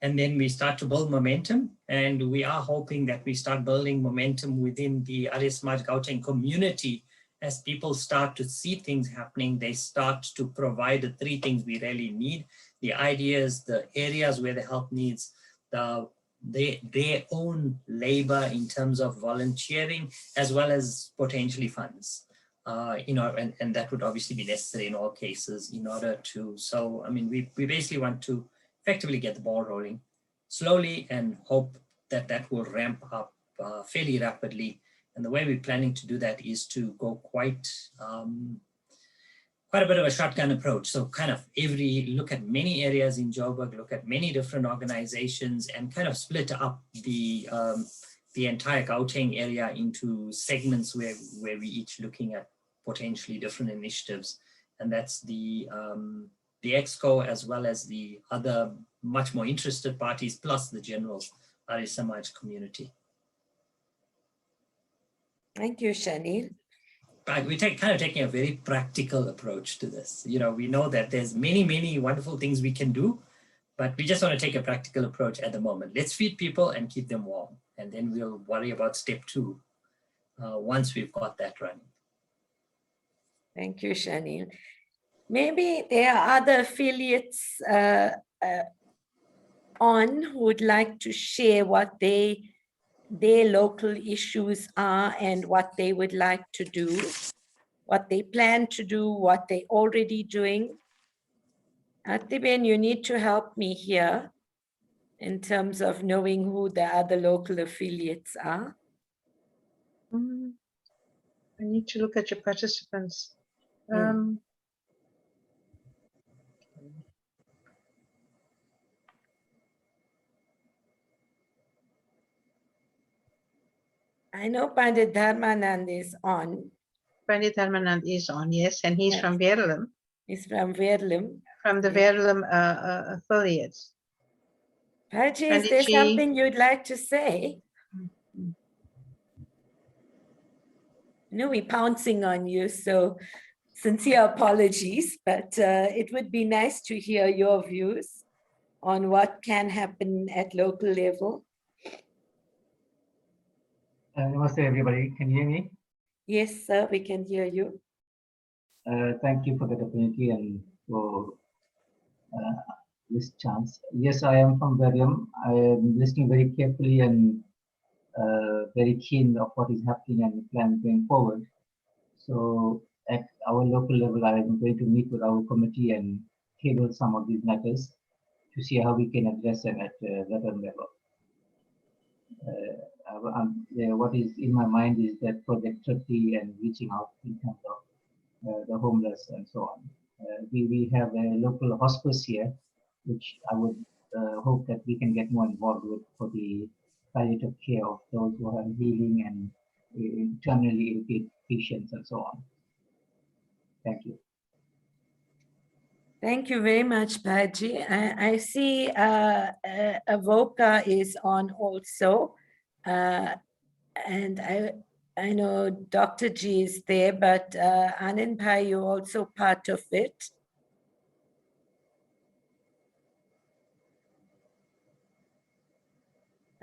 and then we start to build momentum. And we are hoping that we start building momentum within the Arya Samaj Gauteng community. As people start to see things happening, they start to provide the 3 things we really need: the ideas, the areas where the help needs, their own labor in terms of volunteering, as well as potentially funds. You know, and that would obviously be necessary in all cases in order to, so I mean, we basically want to effectively get the ball rolling slowly and hope that that will ramp up fairly rapidly. And the way we're planning to do that is to go quite quite a bit of a shotgun approach. So kind of look at many areas in Joburg, look at many different organizations, and kind of split up the entire Gauteng area into segments where we each looking at potentially different initiatives. And that's the EXCO, as well as the other much more interested parties, plus the general Arya Samaj community. Thank you, Shanil. But we kind of taking a very practical approach to this. You know, we know that there's many wonderful things we can do, but we just want to take a practical approach at the moment. Let's feed people and keep them warm. And then we'll worry about step 2 once we've got that running. Thank you, Shanil. Maybe there are other affiliates on who would like to share what their local issues are and what they would like to do, what they plan to do, what they're already doing. Artiben, you need to help me here in terms of knowing who the other local affiliates are. I need to look at your participants. I know Pandit Dharmanand is on. Pandit Dharmanand is on, yes, and he's Yes. from Verulam, He's from Verulam. from the Verulam affiliates. Paji, is there Panditji. something you'd like to say? No, we're pouncing on you, so sincere apologies, but it would be nice to hear your views on what can happen at local level. Namaste, everybody. Can you hear me? Yes, sir, we can hear you. Thank you for the opportunity and for this chance. Yes, I am from Verulam. I am listening very carefully and very keen of what is happening and plan going forward. So at our local level, I am going to meet with our committee and table some of these matters to see how we can address them at Verulam level. What is in my mind is that Project 30 and reaching out in terms of the homeless and so on. We have a local hospice here, which I would hope that we can get more involved with for the palliative care of those who are healing and internally ill patients and so on. Thank you. Thank you very much, Paji. I see Avoka is on also. And I know Dr. G is there, but Anand Bhai, you're also part of it.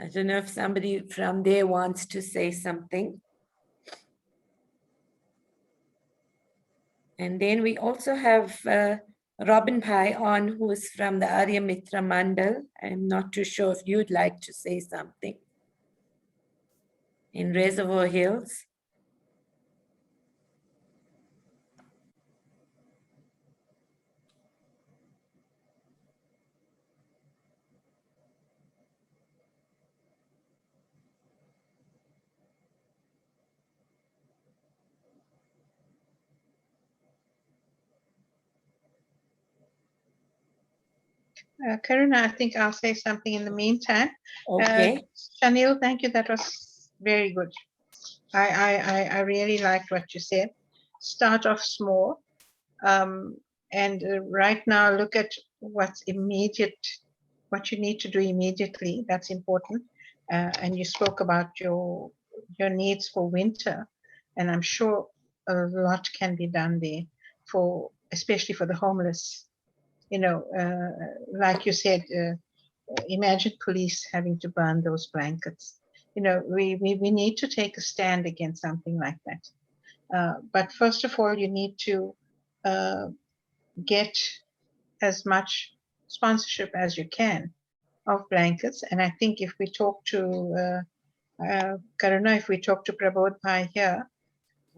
I don't know if somebody from there wants to say something. And then we also have Robin Bhai on, who is from the Arya Mitra Mandal. I'm not too sure if you'd like to say something. In Reservoir Hills. Karuna, I think I'll say something in the meantime. Okay. Shanil, thank you. That was very good. I really liked what you said. Start off small, and right now look at what's immediate, what you need to do immediately. That's important. And you spoke about your needs for winter, and I'm sure a lot can be done there for, especially for the homeless. You know, like you said, imagine police having to burn those blankets. You know, we need to take a stand against something like that. But first of all, you need to get as much sponsorship as you can of blankets. And I think if we talk to Karuna, if we talk to Prabodh Bhai here,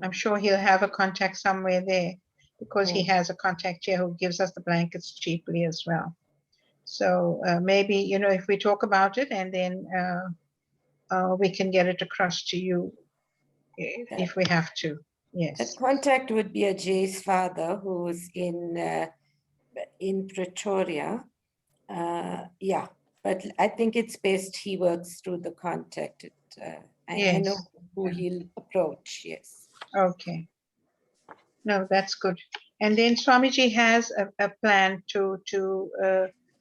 I'm sure he'll have a contact somewhere there, because he has a contact here who gives us the blankets cheaply as well. So maybe, you know, if we talk about it and then we can get it across to you if we have to, Yes. contact would be Ajay's father, who's in Pretoria. Yeah, but I think it's best he works through the contact. I know Yes. who he'll approach, yes. Okay. No, that's good. And then Swamiji has a plan to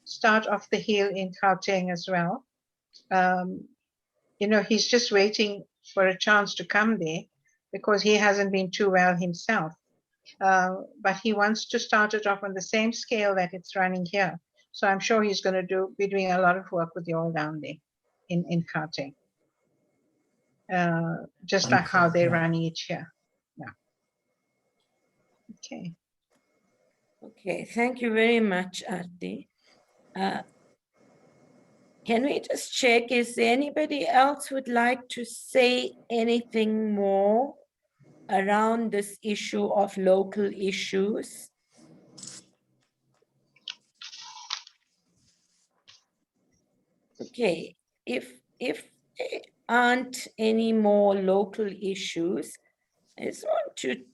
start off the heel in Gauteng as well. You know, he's just waiting for a chance to come there because he hasn't been too well himself. But he wants to start it off on the same scale that it's running here. So I'm sure he's going to be doing a lot of work with you all down there in Gauteng. Just like how they're running it here. Yeah. Okay. Okay, thank you very much, Aarti. Can we just check, is there anybody else would like to say anything more around this issue of local issues? Okay, if there aren't any more local issues, I just want to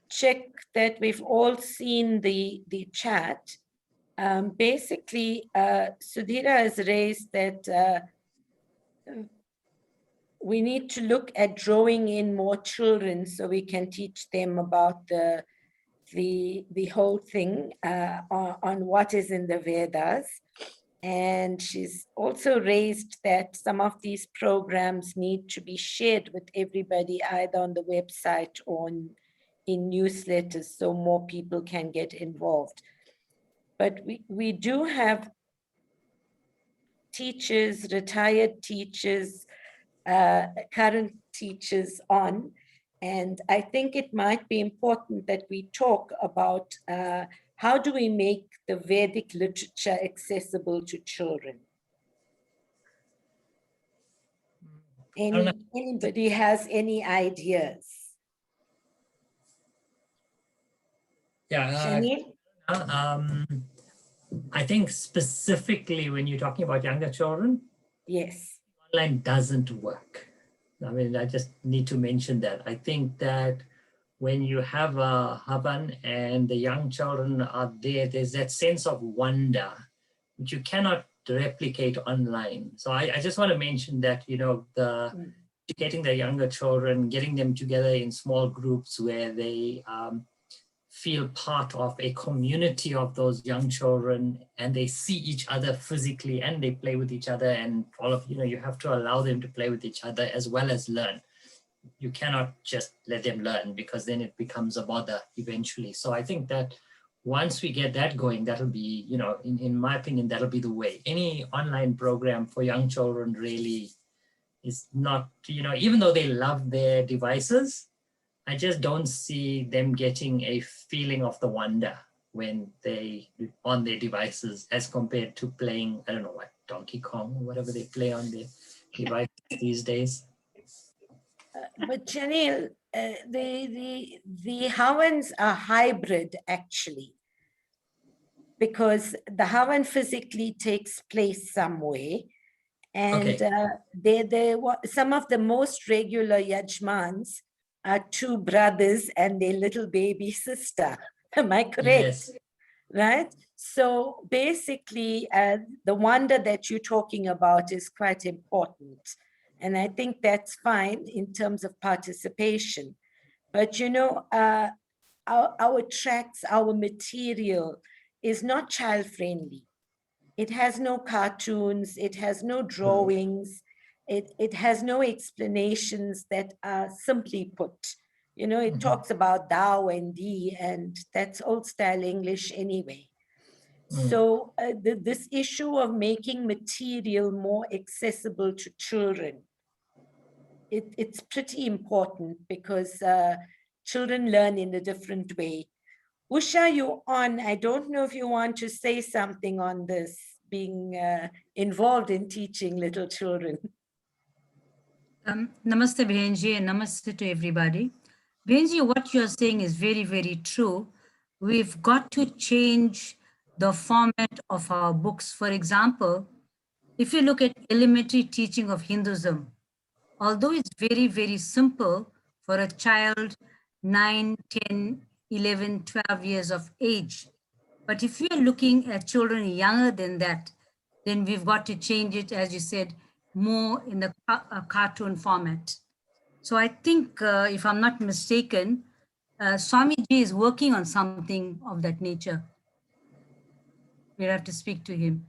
check that we've all seen the chat. Basically, Sudhira has raised that we need to look at drawing in more children so we can teach them about the whole thing on what is in the Vedas. And she's also raised that some of these programs need to be shared with everybody, either on the website or in newsletters, so more people can get involved. But we do have teachers, retired teachers, current teachers on, and I think it might be important that we talk about how do we make the Vedic literature accessible to children? Anybody has any ideas? Yeah. Shanil? I think specifically when you're talking about younger children, Yes. online doesn't work. I mean, I just need to mention that. I think that when you have a Havan and the young children are there, there's that sense of wonder, which you cannot replicate online. So I just want to mention that, you know, getting the younger children, getting them together in small groups where they feel part of a community of those young children and they see each other physically and they play with each other, and all of, you know, you have to allow them to play with each other as well as learn. You cannot just let them learn because then it becomes a bother eventually. So I think that once we get that going, that'll be, you know, in my opinion, that'll be the way. Any online program for young children really is not, you know, even though they love their devices, I just don't see them getting a feeling of the wonder when they on their devices as compared to playing, I don't know what, Donkey Kong or whatever they play on their devices these days. But Janil, the Havans are hybrid actually, because the Havan physically takes place somewhere, and some of the most regular Yajmans are two brothers and their little baby sister. Am I correct? Yes. Right? So basically, the wonder that you're talking about is quite important. And I think that's fine in terms of participation. But, you know, our tracks, our material is not child-friendly. It has no cartoons, it has no drawings, it has no explanations that are simply put. You know, it talks about thou and thee, and that's old style English anyway. So this issue of making material more accessible to children, it's pretty important because children learn in a different way. Usha, you're on. I don't know if you want to say something on this, being involved in teaching little children. Namaste, Behenji, and namaste to everybody. Behenji, what you're saying is very, very true. We've got to change the format of our books. For example, if you look at elementary teaching of Hinduism, although it's very, very simple for a child 9, 10, 11, 12 years of age. But if we are looking at children younger than that, then we've got to change it, as you said, more in the cartoon format. So I think, if I'm not mistaken, Swamiji is working on something of that nature. We'll have to speak to him.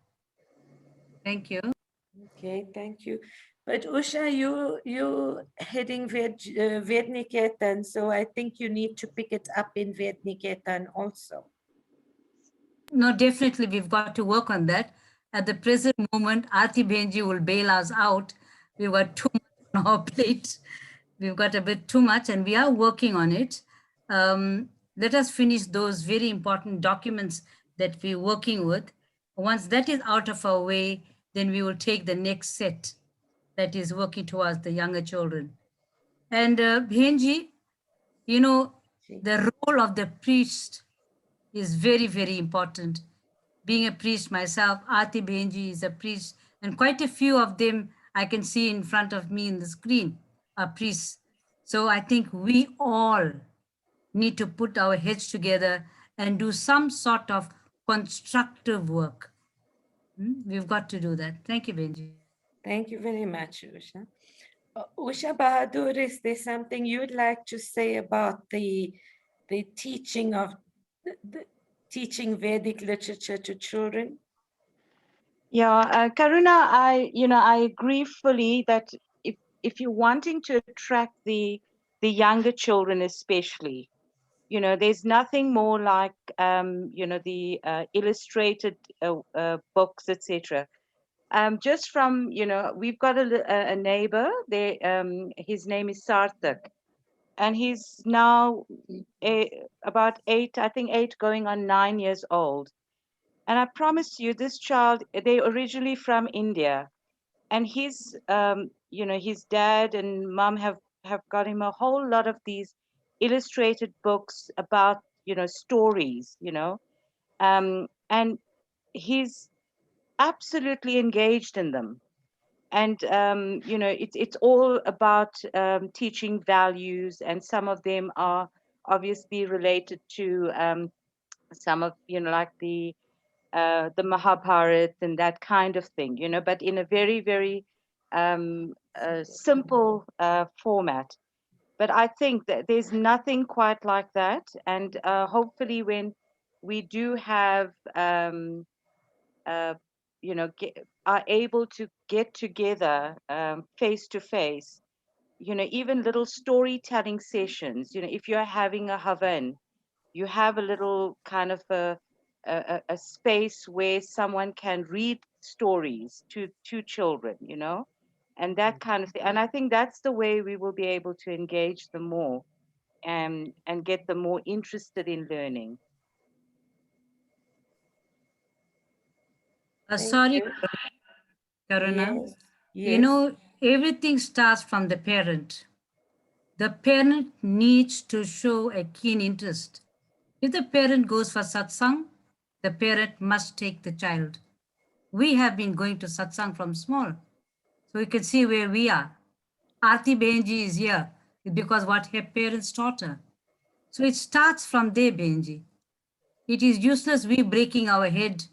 Thank you. Okay, thank you. But Usha, you heading Vedniketan, so I think you need to pick it up in Vedniketan also. No, definitely we've got to work on that. At the present moment, Aarti Benji will bail us out. We've got too much on our plate. We've got a bit too much and we are working on it. Let us finish those very important documents that we're working with. Once that is out of our way, then we will take the next set that is working towards the younger children. And Benji, you know, the role of the priest is very, very important. Being a priest myself, Aarti Benji is a priest, and quite a few of them I can see in front of me in the screen are priests. So I think we all need to put our heads together and do some sort of constructive work. We've got to do that. Thank you, Benji. Thank you very much, Usha. Usha Bahadur, is there something you'd like to say about the teaching of the teaching Vedic literature to children? Yeah, Karuna, I agree fully that if you're wanting to attract the younger children, especially, there's nothing more like, the illustrated books, etc. Just from, we've got a neighbor there. His name is Sarthak, and he's now about 8, I think 8, going on 9 years old. And I promise you, this child, they're originally from India, and his, his dad and mom have got him a whole lot of these illustrated books about, stories, and he's absolutely engaged in them. And, it's all about teaching values, and some of them are obviously related to some of, like the Mahabharata and that kind of thing, but in a very, very simple format. But I think that there's nothing quite like that. And hopefully when we do have, are able to get together face to face, even little storytelling sessions, if you're having a havan, you have a little kind of a space where someone can read stories to children, and that kind of thing. And I think that's the way we will be able to engage them more and get them more interested in learning. Sorry, you. Karuna. Yes, You yes. know, everything starts from the parent. The parent needs to show a keen interest. If the parent goes for satsang, the parent must take the child. We have been going to satsang from small, so you can see where we are. Aarti Benji is here because what her parents taught her. So it starts from there, Benji. It is useless we breaking our head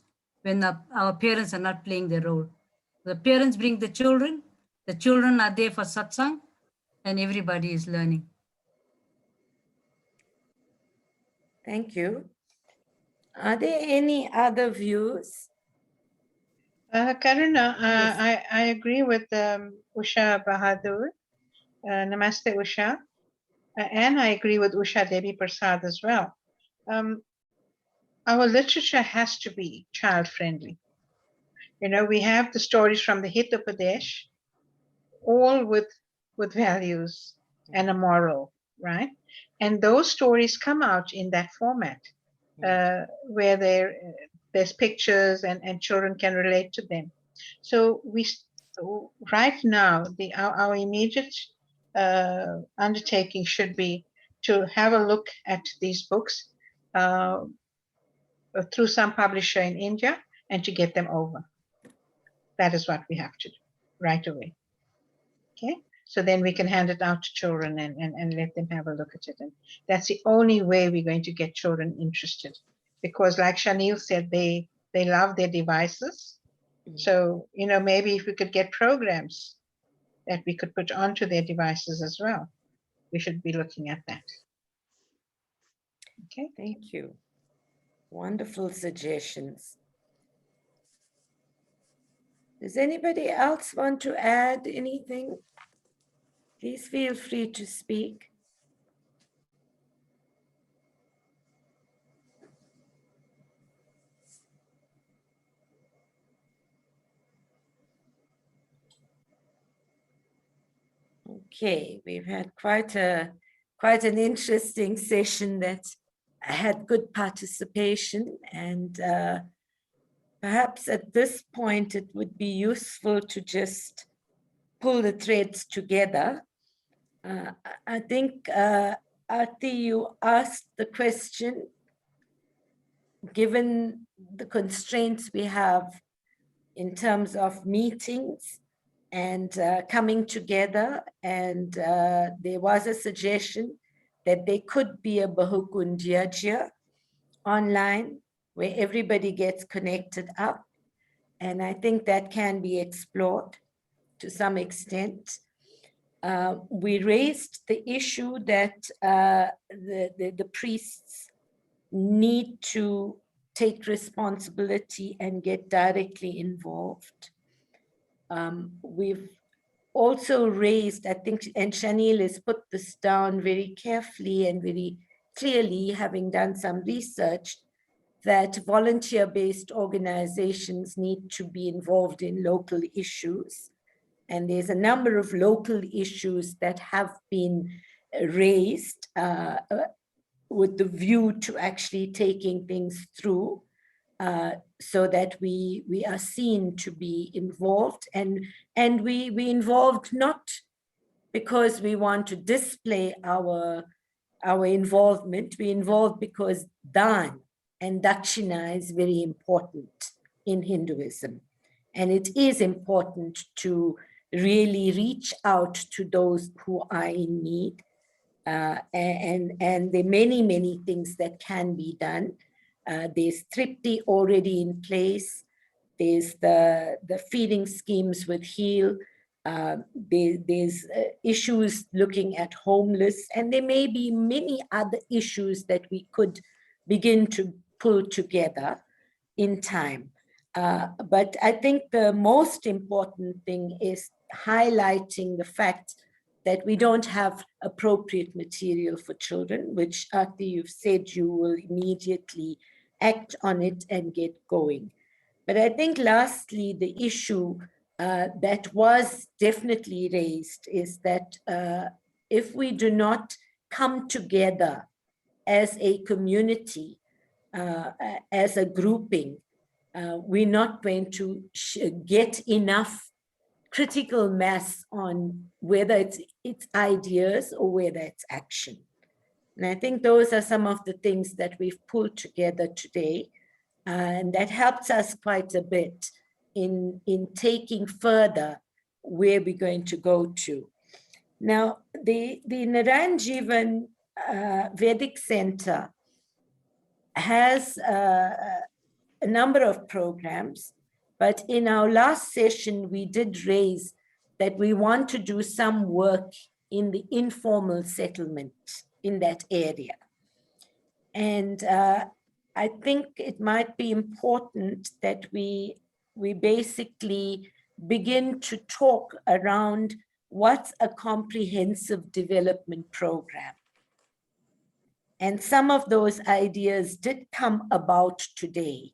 when our parents are not playing their role. The parents bring the children are there for satsang, and everybody is learning. Thank you. Are there any other views? Karuna, Yes. I agree with Usha Bahadur. Namaste, Usha. And I agree with Usha Devi Prasad as well. Our literature has to be child-friendly. We have the stories from the Hitopadesh, all with values and a moral, right? And those stories come out in that format, where there's pictures and children can relate to them. So right now, our immediate undertaking should be to have a look at these books through some publisher in India and to get them over. That is what we have to do right away. Okay. So then we can hand it out to children and let them have a look at it. And that's the only way we're going to get children interested. Because like Shanil said, they love their devices. So, you know, maybe if we could get programs that we could put onto their devices as well, we should be looking at that. Okay. Thank you. Wonderful suggestions. Does anybody else want to add anything? Please feel free to speak. Okay, we've had quite an interesting session that had good participation, and perhaps at this point it would be useful to just pull the threads together. I think, Aarti, you asked the question, given the constraints we have in terms of meetings and coming together, and there was a suggestion that there could be a Bahukundiajia online where everybody gets connected up. And I think that can be explored to some extent. We raised the issue that the priests need to take responsibility and get directly involved. We've also raised, I think, and Shanil has put this down very carefully and very clearly, having done some research, that volunteer-based organizations need to be involved in local issues. And there's a number of local issues that have been raised with the view to actually taking things through so that we are seen to be involved. And we involved not because we want to display our involvement. We involved because Dan and Dakshina is very important in Hinduism. And it is important to really reach out to those who are in need. And there are many, many things that can be done. There's Tripti already in place. There's the feeding schemes with HEAL. There's issues looking at homeless, and there may be many other issues that we could begin to pull together in time. But I think the most important thing is highlighting the fact that we don't have appropriate material for children, which Aarti, you've said you will immediately act on it and get going. But I think lastly, the issue that was definitely raised is that if we do not come together as a community, as a grouping, we're not going to get enough critical mass on whether it's ideas or whether it's action. And I think those are some of the things that we've pulled together today, and that helps us quite a bit in taking further where we're going to go to. Now, the Narayan Jeevan Vedic Center has a number of programs, but in our last session, we did raise that we want to do some work in the informal settlement in that area. And I think it might be important that we basically begin to talk around what's a comprehensive development program. And some of those ideas did come about today,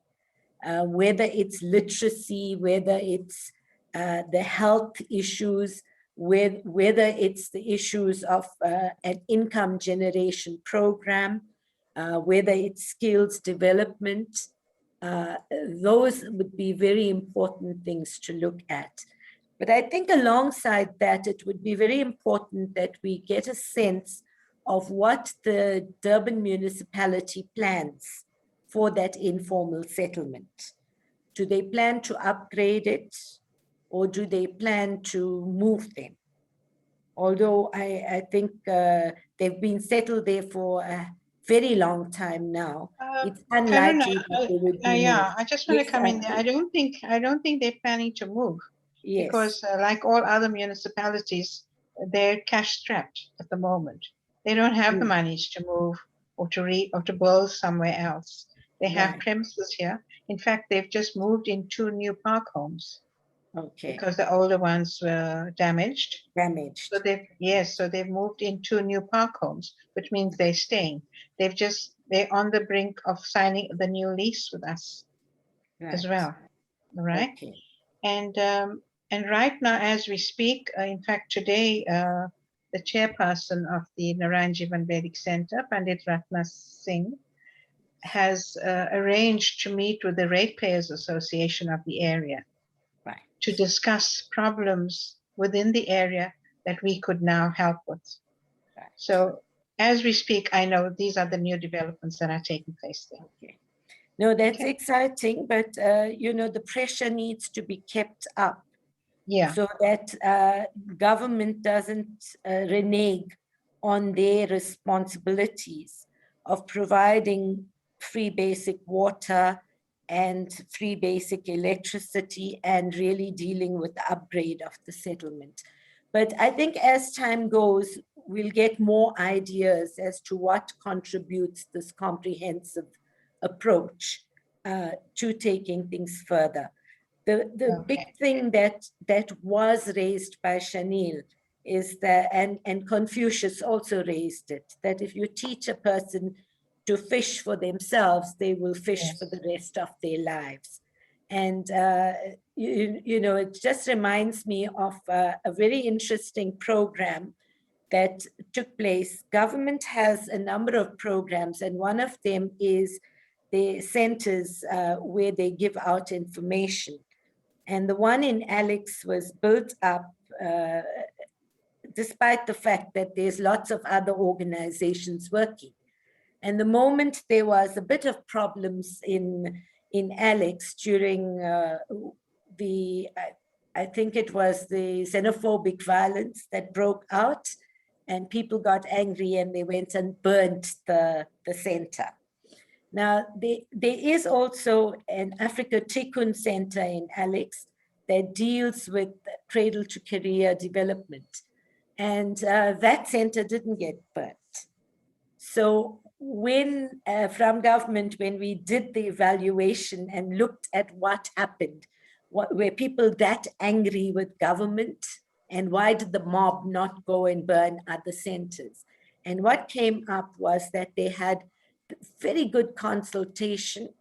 whether it's literacy, whether it's the health issues, whether it's the issues of an income generation program, whether it's skills development. Those would be very important things to look at. But I think alongside that, it would be very important that we get a sense of what the Durban municipality plans for that informal settlement. Do they plan to upgrade it, or do they plan to move them? although I think they've been settled there for a very long time now. It's unlikely that they would be yeah, moved. I just want to Yes, come in there. Auntie. I don't think they're planning to move Yes, because, like all other municipalities, they're cash strapped at the moment. They don't have the Mm. monies to move or to build somewhere else. They have Right. premises here. In fact, they've just moved in 2 new park homes Okay, because the older ones were damaged. damaged. So they've moved in 2 new park homes, which means they're staying. They're on the brink of signing the new lease with us as Right. well. All right. Okay. And right now, as we speak, in fact, today, the chairperson of the Narayanjivan Vedic Center, Pandit Ratna Singh, has arranged to meet with the Ratepayers Association of the area Right. to discuss problems within the area that we could now help with. Right. So as we speak, I know these are the new developments that are taking place there. Okay. No, that's Okay. exciting, but you know, the pressure needs to be kept up Yeah, so that government doesn't renege on their responsibilities of providing free basic water and free basic electricity and really dealing with the upgrade of the settlement. But I think as time goes, we'll get more ideas as to what contributes this comprehensive approach to taking things further. The big Okay. thing that was raised by Shanil is that, and Confucius also raised it, that if you teach a person to fish for themselves, they will fish Yes. for the rest of their lives. And, you know, it just reminds me of a very interesting program that took place. Government has a number of programs, and one of them is the centers where they give out information. And the one in Alex was built up despite the fact that there's lots of other organizations working. And the moment there was a bit of problems in Alex during I think it was the xenophobic violence that broke out, and people got angry and they went and burnt the center. Now, there is also an Africa Tikkun Center in Alex that deals with cradle to career development. And that center didn't get burnt. So when, from government, when we did the evaluation and looked at what happened, were people that angry with government? And why did the mob not go and burn other centers? And what came up was that they had very good consultation,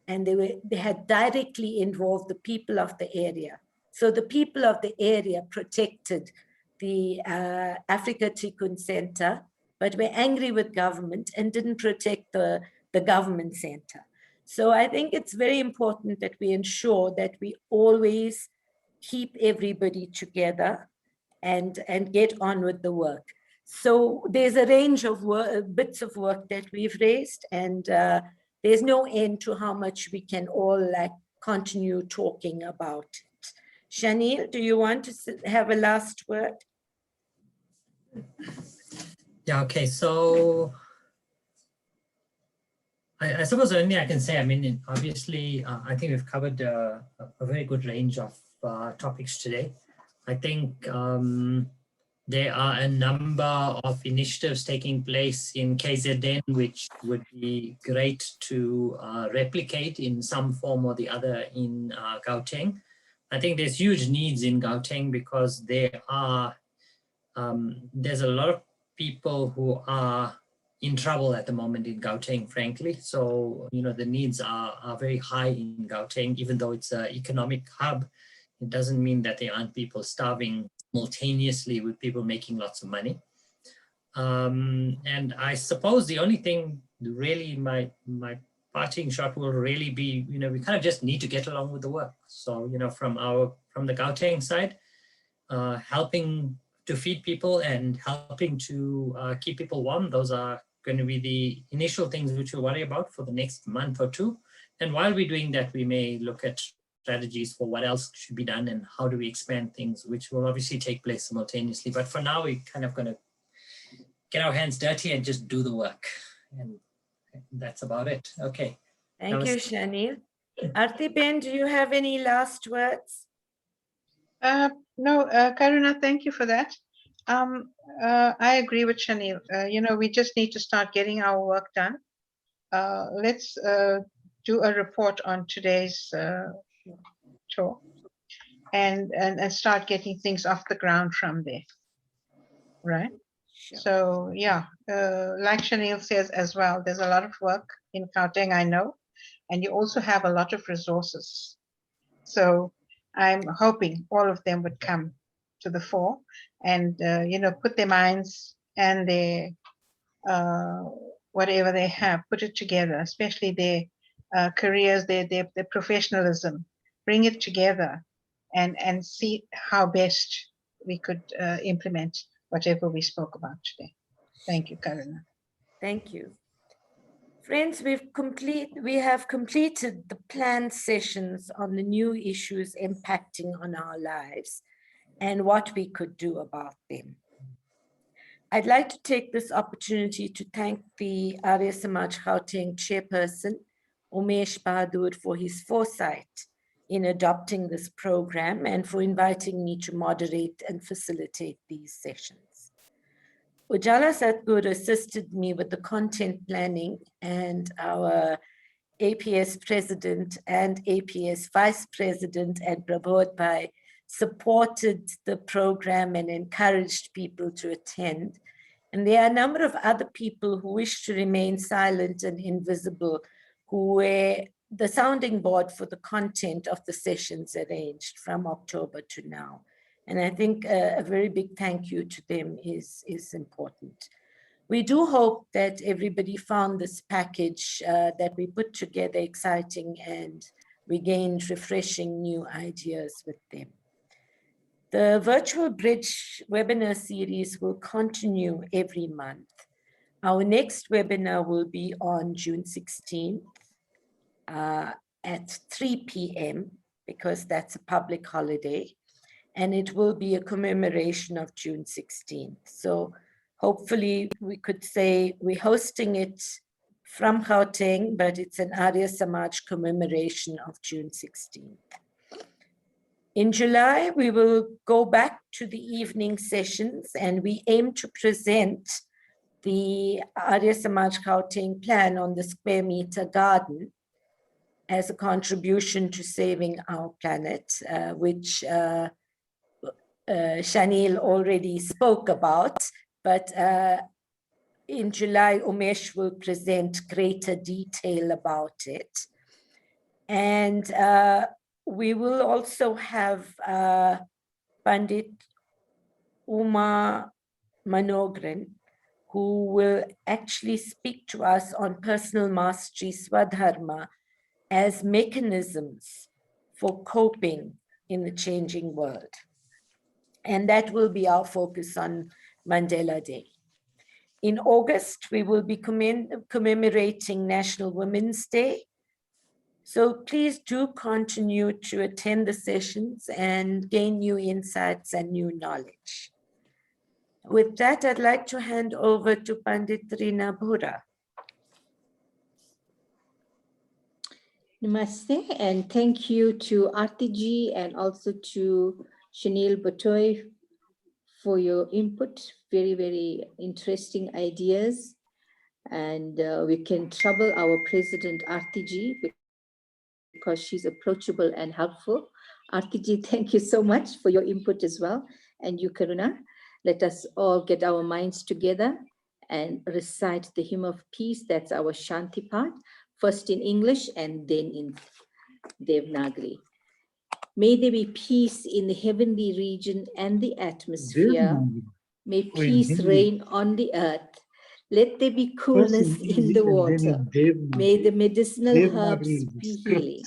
and they had directly involved the people of the area. So the people of the area protected the Africa Tikkun Center, but were angry with government and didn't protect the government center. So I think it's very important that we ensure that we always keep everybody together and get on with the work. So there's a range of bits of work that we've raised, and there's no end to how much we can all continue talking about it. Shanil, do you want to have a last word? Yeah, okay, so I suppose the only I can say, I mean, obviously, I think we've covered a very good range of topics today. I think there are a number of initiatives taking place in KZN, which would be great to replicate in some form or the other in Gauteng. I think there's huge needs in Gauteng because there are, there's a lot of people who are in trouble at the moment in Gauteng, frankly. So, you know, the needs are very high in Gauteng, even though it's an economic hub. It doesn't mean that there aren't people starving simultaneously with people making lots of money. And I suppose the only thing really my parting shot will really be, you know, we kind of just need to get along with the work. So, you know, from the Gauteng side, helping to feed people and helping to keep people warm, those are going to be the initial things which we'll worry about for the next month or two. And while we're doing that, we may look at strategies for what else should be done and how do we expand things, which will obviously take place simultaneously. But for now, we're kind of going to get our hands dirty and just do the work. And that's about it. Okay. Thank you, Shanil. Artiben, do you have any last words? No, Karuna, thank you for that. I agree with Shanil. You know, we just need to start getting our work done. Let's do a report on today's tour and start getting things off the ground from there. Right? Sure. So yeah, like Shanil says as well, there's a lot of work in Gauteng, I know, and you also have a lot of resources. So I'm hoping all of them would come to the fore and, you know, put their minds and their, whatever they have, put it together, especially their careers, their professionalism, bring it together and see how best we could implement whatever we spoke about today. Thank you, Karuna. Thank you. Friends, we have completed the planned sessions on the new issues impacting on our lives and what we could do about them. I'd like to take this opportunity to thank the Arya Samaj Gauteng chairperson, Umesh Bahadur, for his foresight in adopting this program and for inviting me to moderate and facilitate these sessions. Ujala Satgur assisted me with the content planning, and our APS president and APS vice president and Prabodh Bhai supported the program and encouraged people to attend. And there are a number of other people who wish to remain silent and invisible, who were the sounding board for the content of the sessions arranged from October to now. And I think a very big thank you to them is important. We do hope that everybody found this package that we put together exciting and we gained refreshing new ideas with them. The Virtual Bridge webinar series will continue every month. Our next webinar will be on June 16th at 3 p.m. because that's a public holiday. And it will be a commemoration of June 16th. So hopefully we could say we're hosting it from Gauteng, but it's an Arya Samaj commemoration of June 16th. In July, we will go back to the evening sessions and we aim to present the Arya Samaj Gauteng plan on the square meter garden as a contribution to saving our planet, which Shanil already spoke about, but in July, Umesh will present greater detail about it. And we will also have Pandit Uma Manogran, who will actually speak to us on personal mastery Swadharma as mechanisms for coping in the changing world. And that will be our focus on Mandela Day. In August, we will be commemorating National Women's Day. So please do continue to attend the sessions and gain new insights and new knowledge. With that, I'd like to hand over to Pandit Rina Bhura. Namaste, and thank you to Artiji and also to Shanil Batoy for your input. Very, very interesting ideas. And we can trouble our President Artiji because she's approachable and helpful. Artiji, thank you so much for your input as well. And you, Karuna, let us all get our minds together and recite the hymn of peace. That's our Shanti part, first in English and then in Devanagari. May there be peace in the heavenly region and the atmosphere. May peace reign on the earth. Let there be coolness in the water. May the medicinal herbs be healing.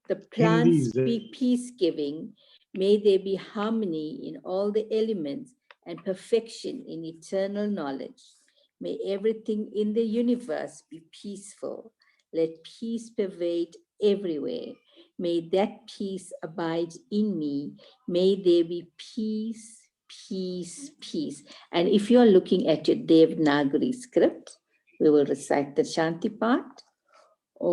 The plants be peace-giving. May there be harmony in all the elements and perfection in eternal knowledge. May everything in the universe be peaceful. Let peace pervade everywhere. May that peace abide in me. May there be peace, peace, peace. And if you're looking at your Devanagari script, we will recite the Shanti part. Om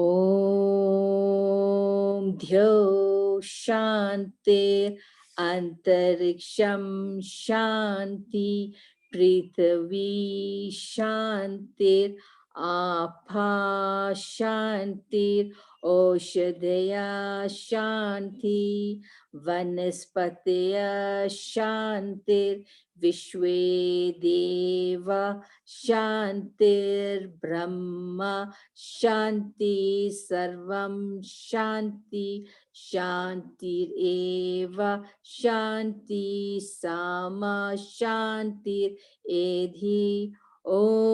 Dhyo Shanti Antariksham Shanti Prithvi Shanti Apa Shanti Oshadaya Shanti Vanaspataya Shanti Vishwe Deva Shantir Brahma Shanti Sarvam Shanti Shantir Eva Shanti Sama Shantir Edhi Om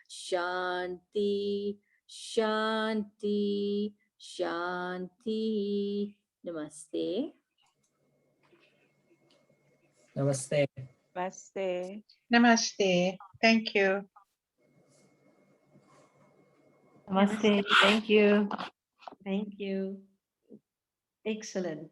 Shanti Shanti Shanti. Namaste. Namaste. Namaste. Namaste. Thank you. Namaste. Thank you. Thank you. Excellent.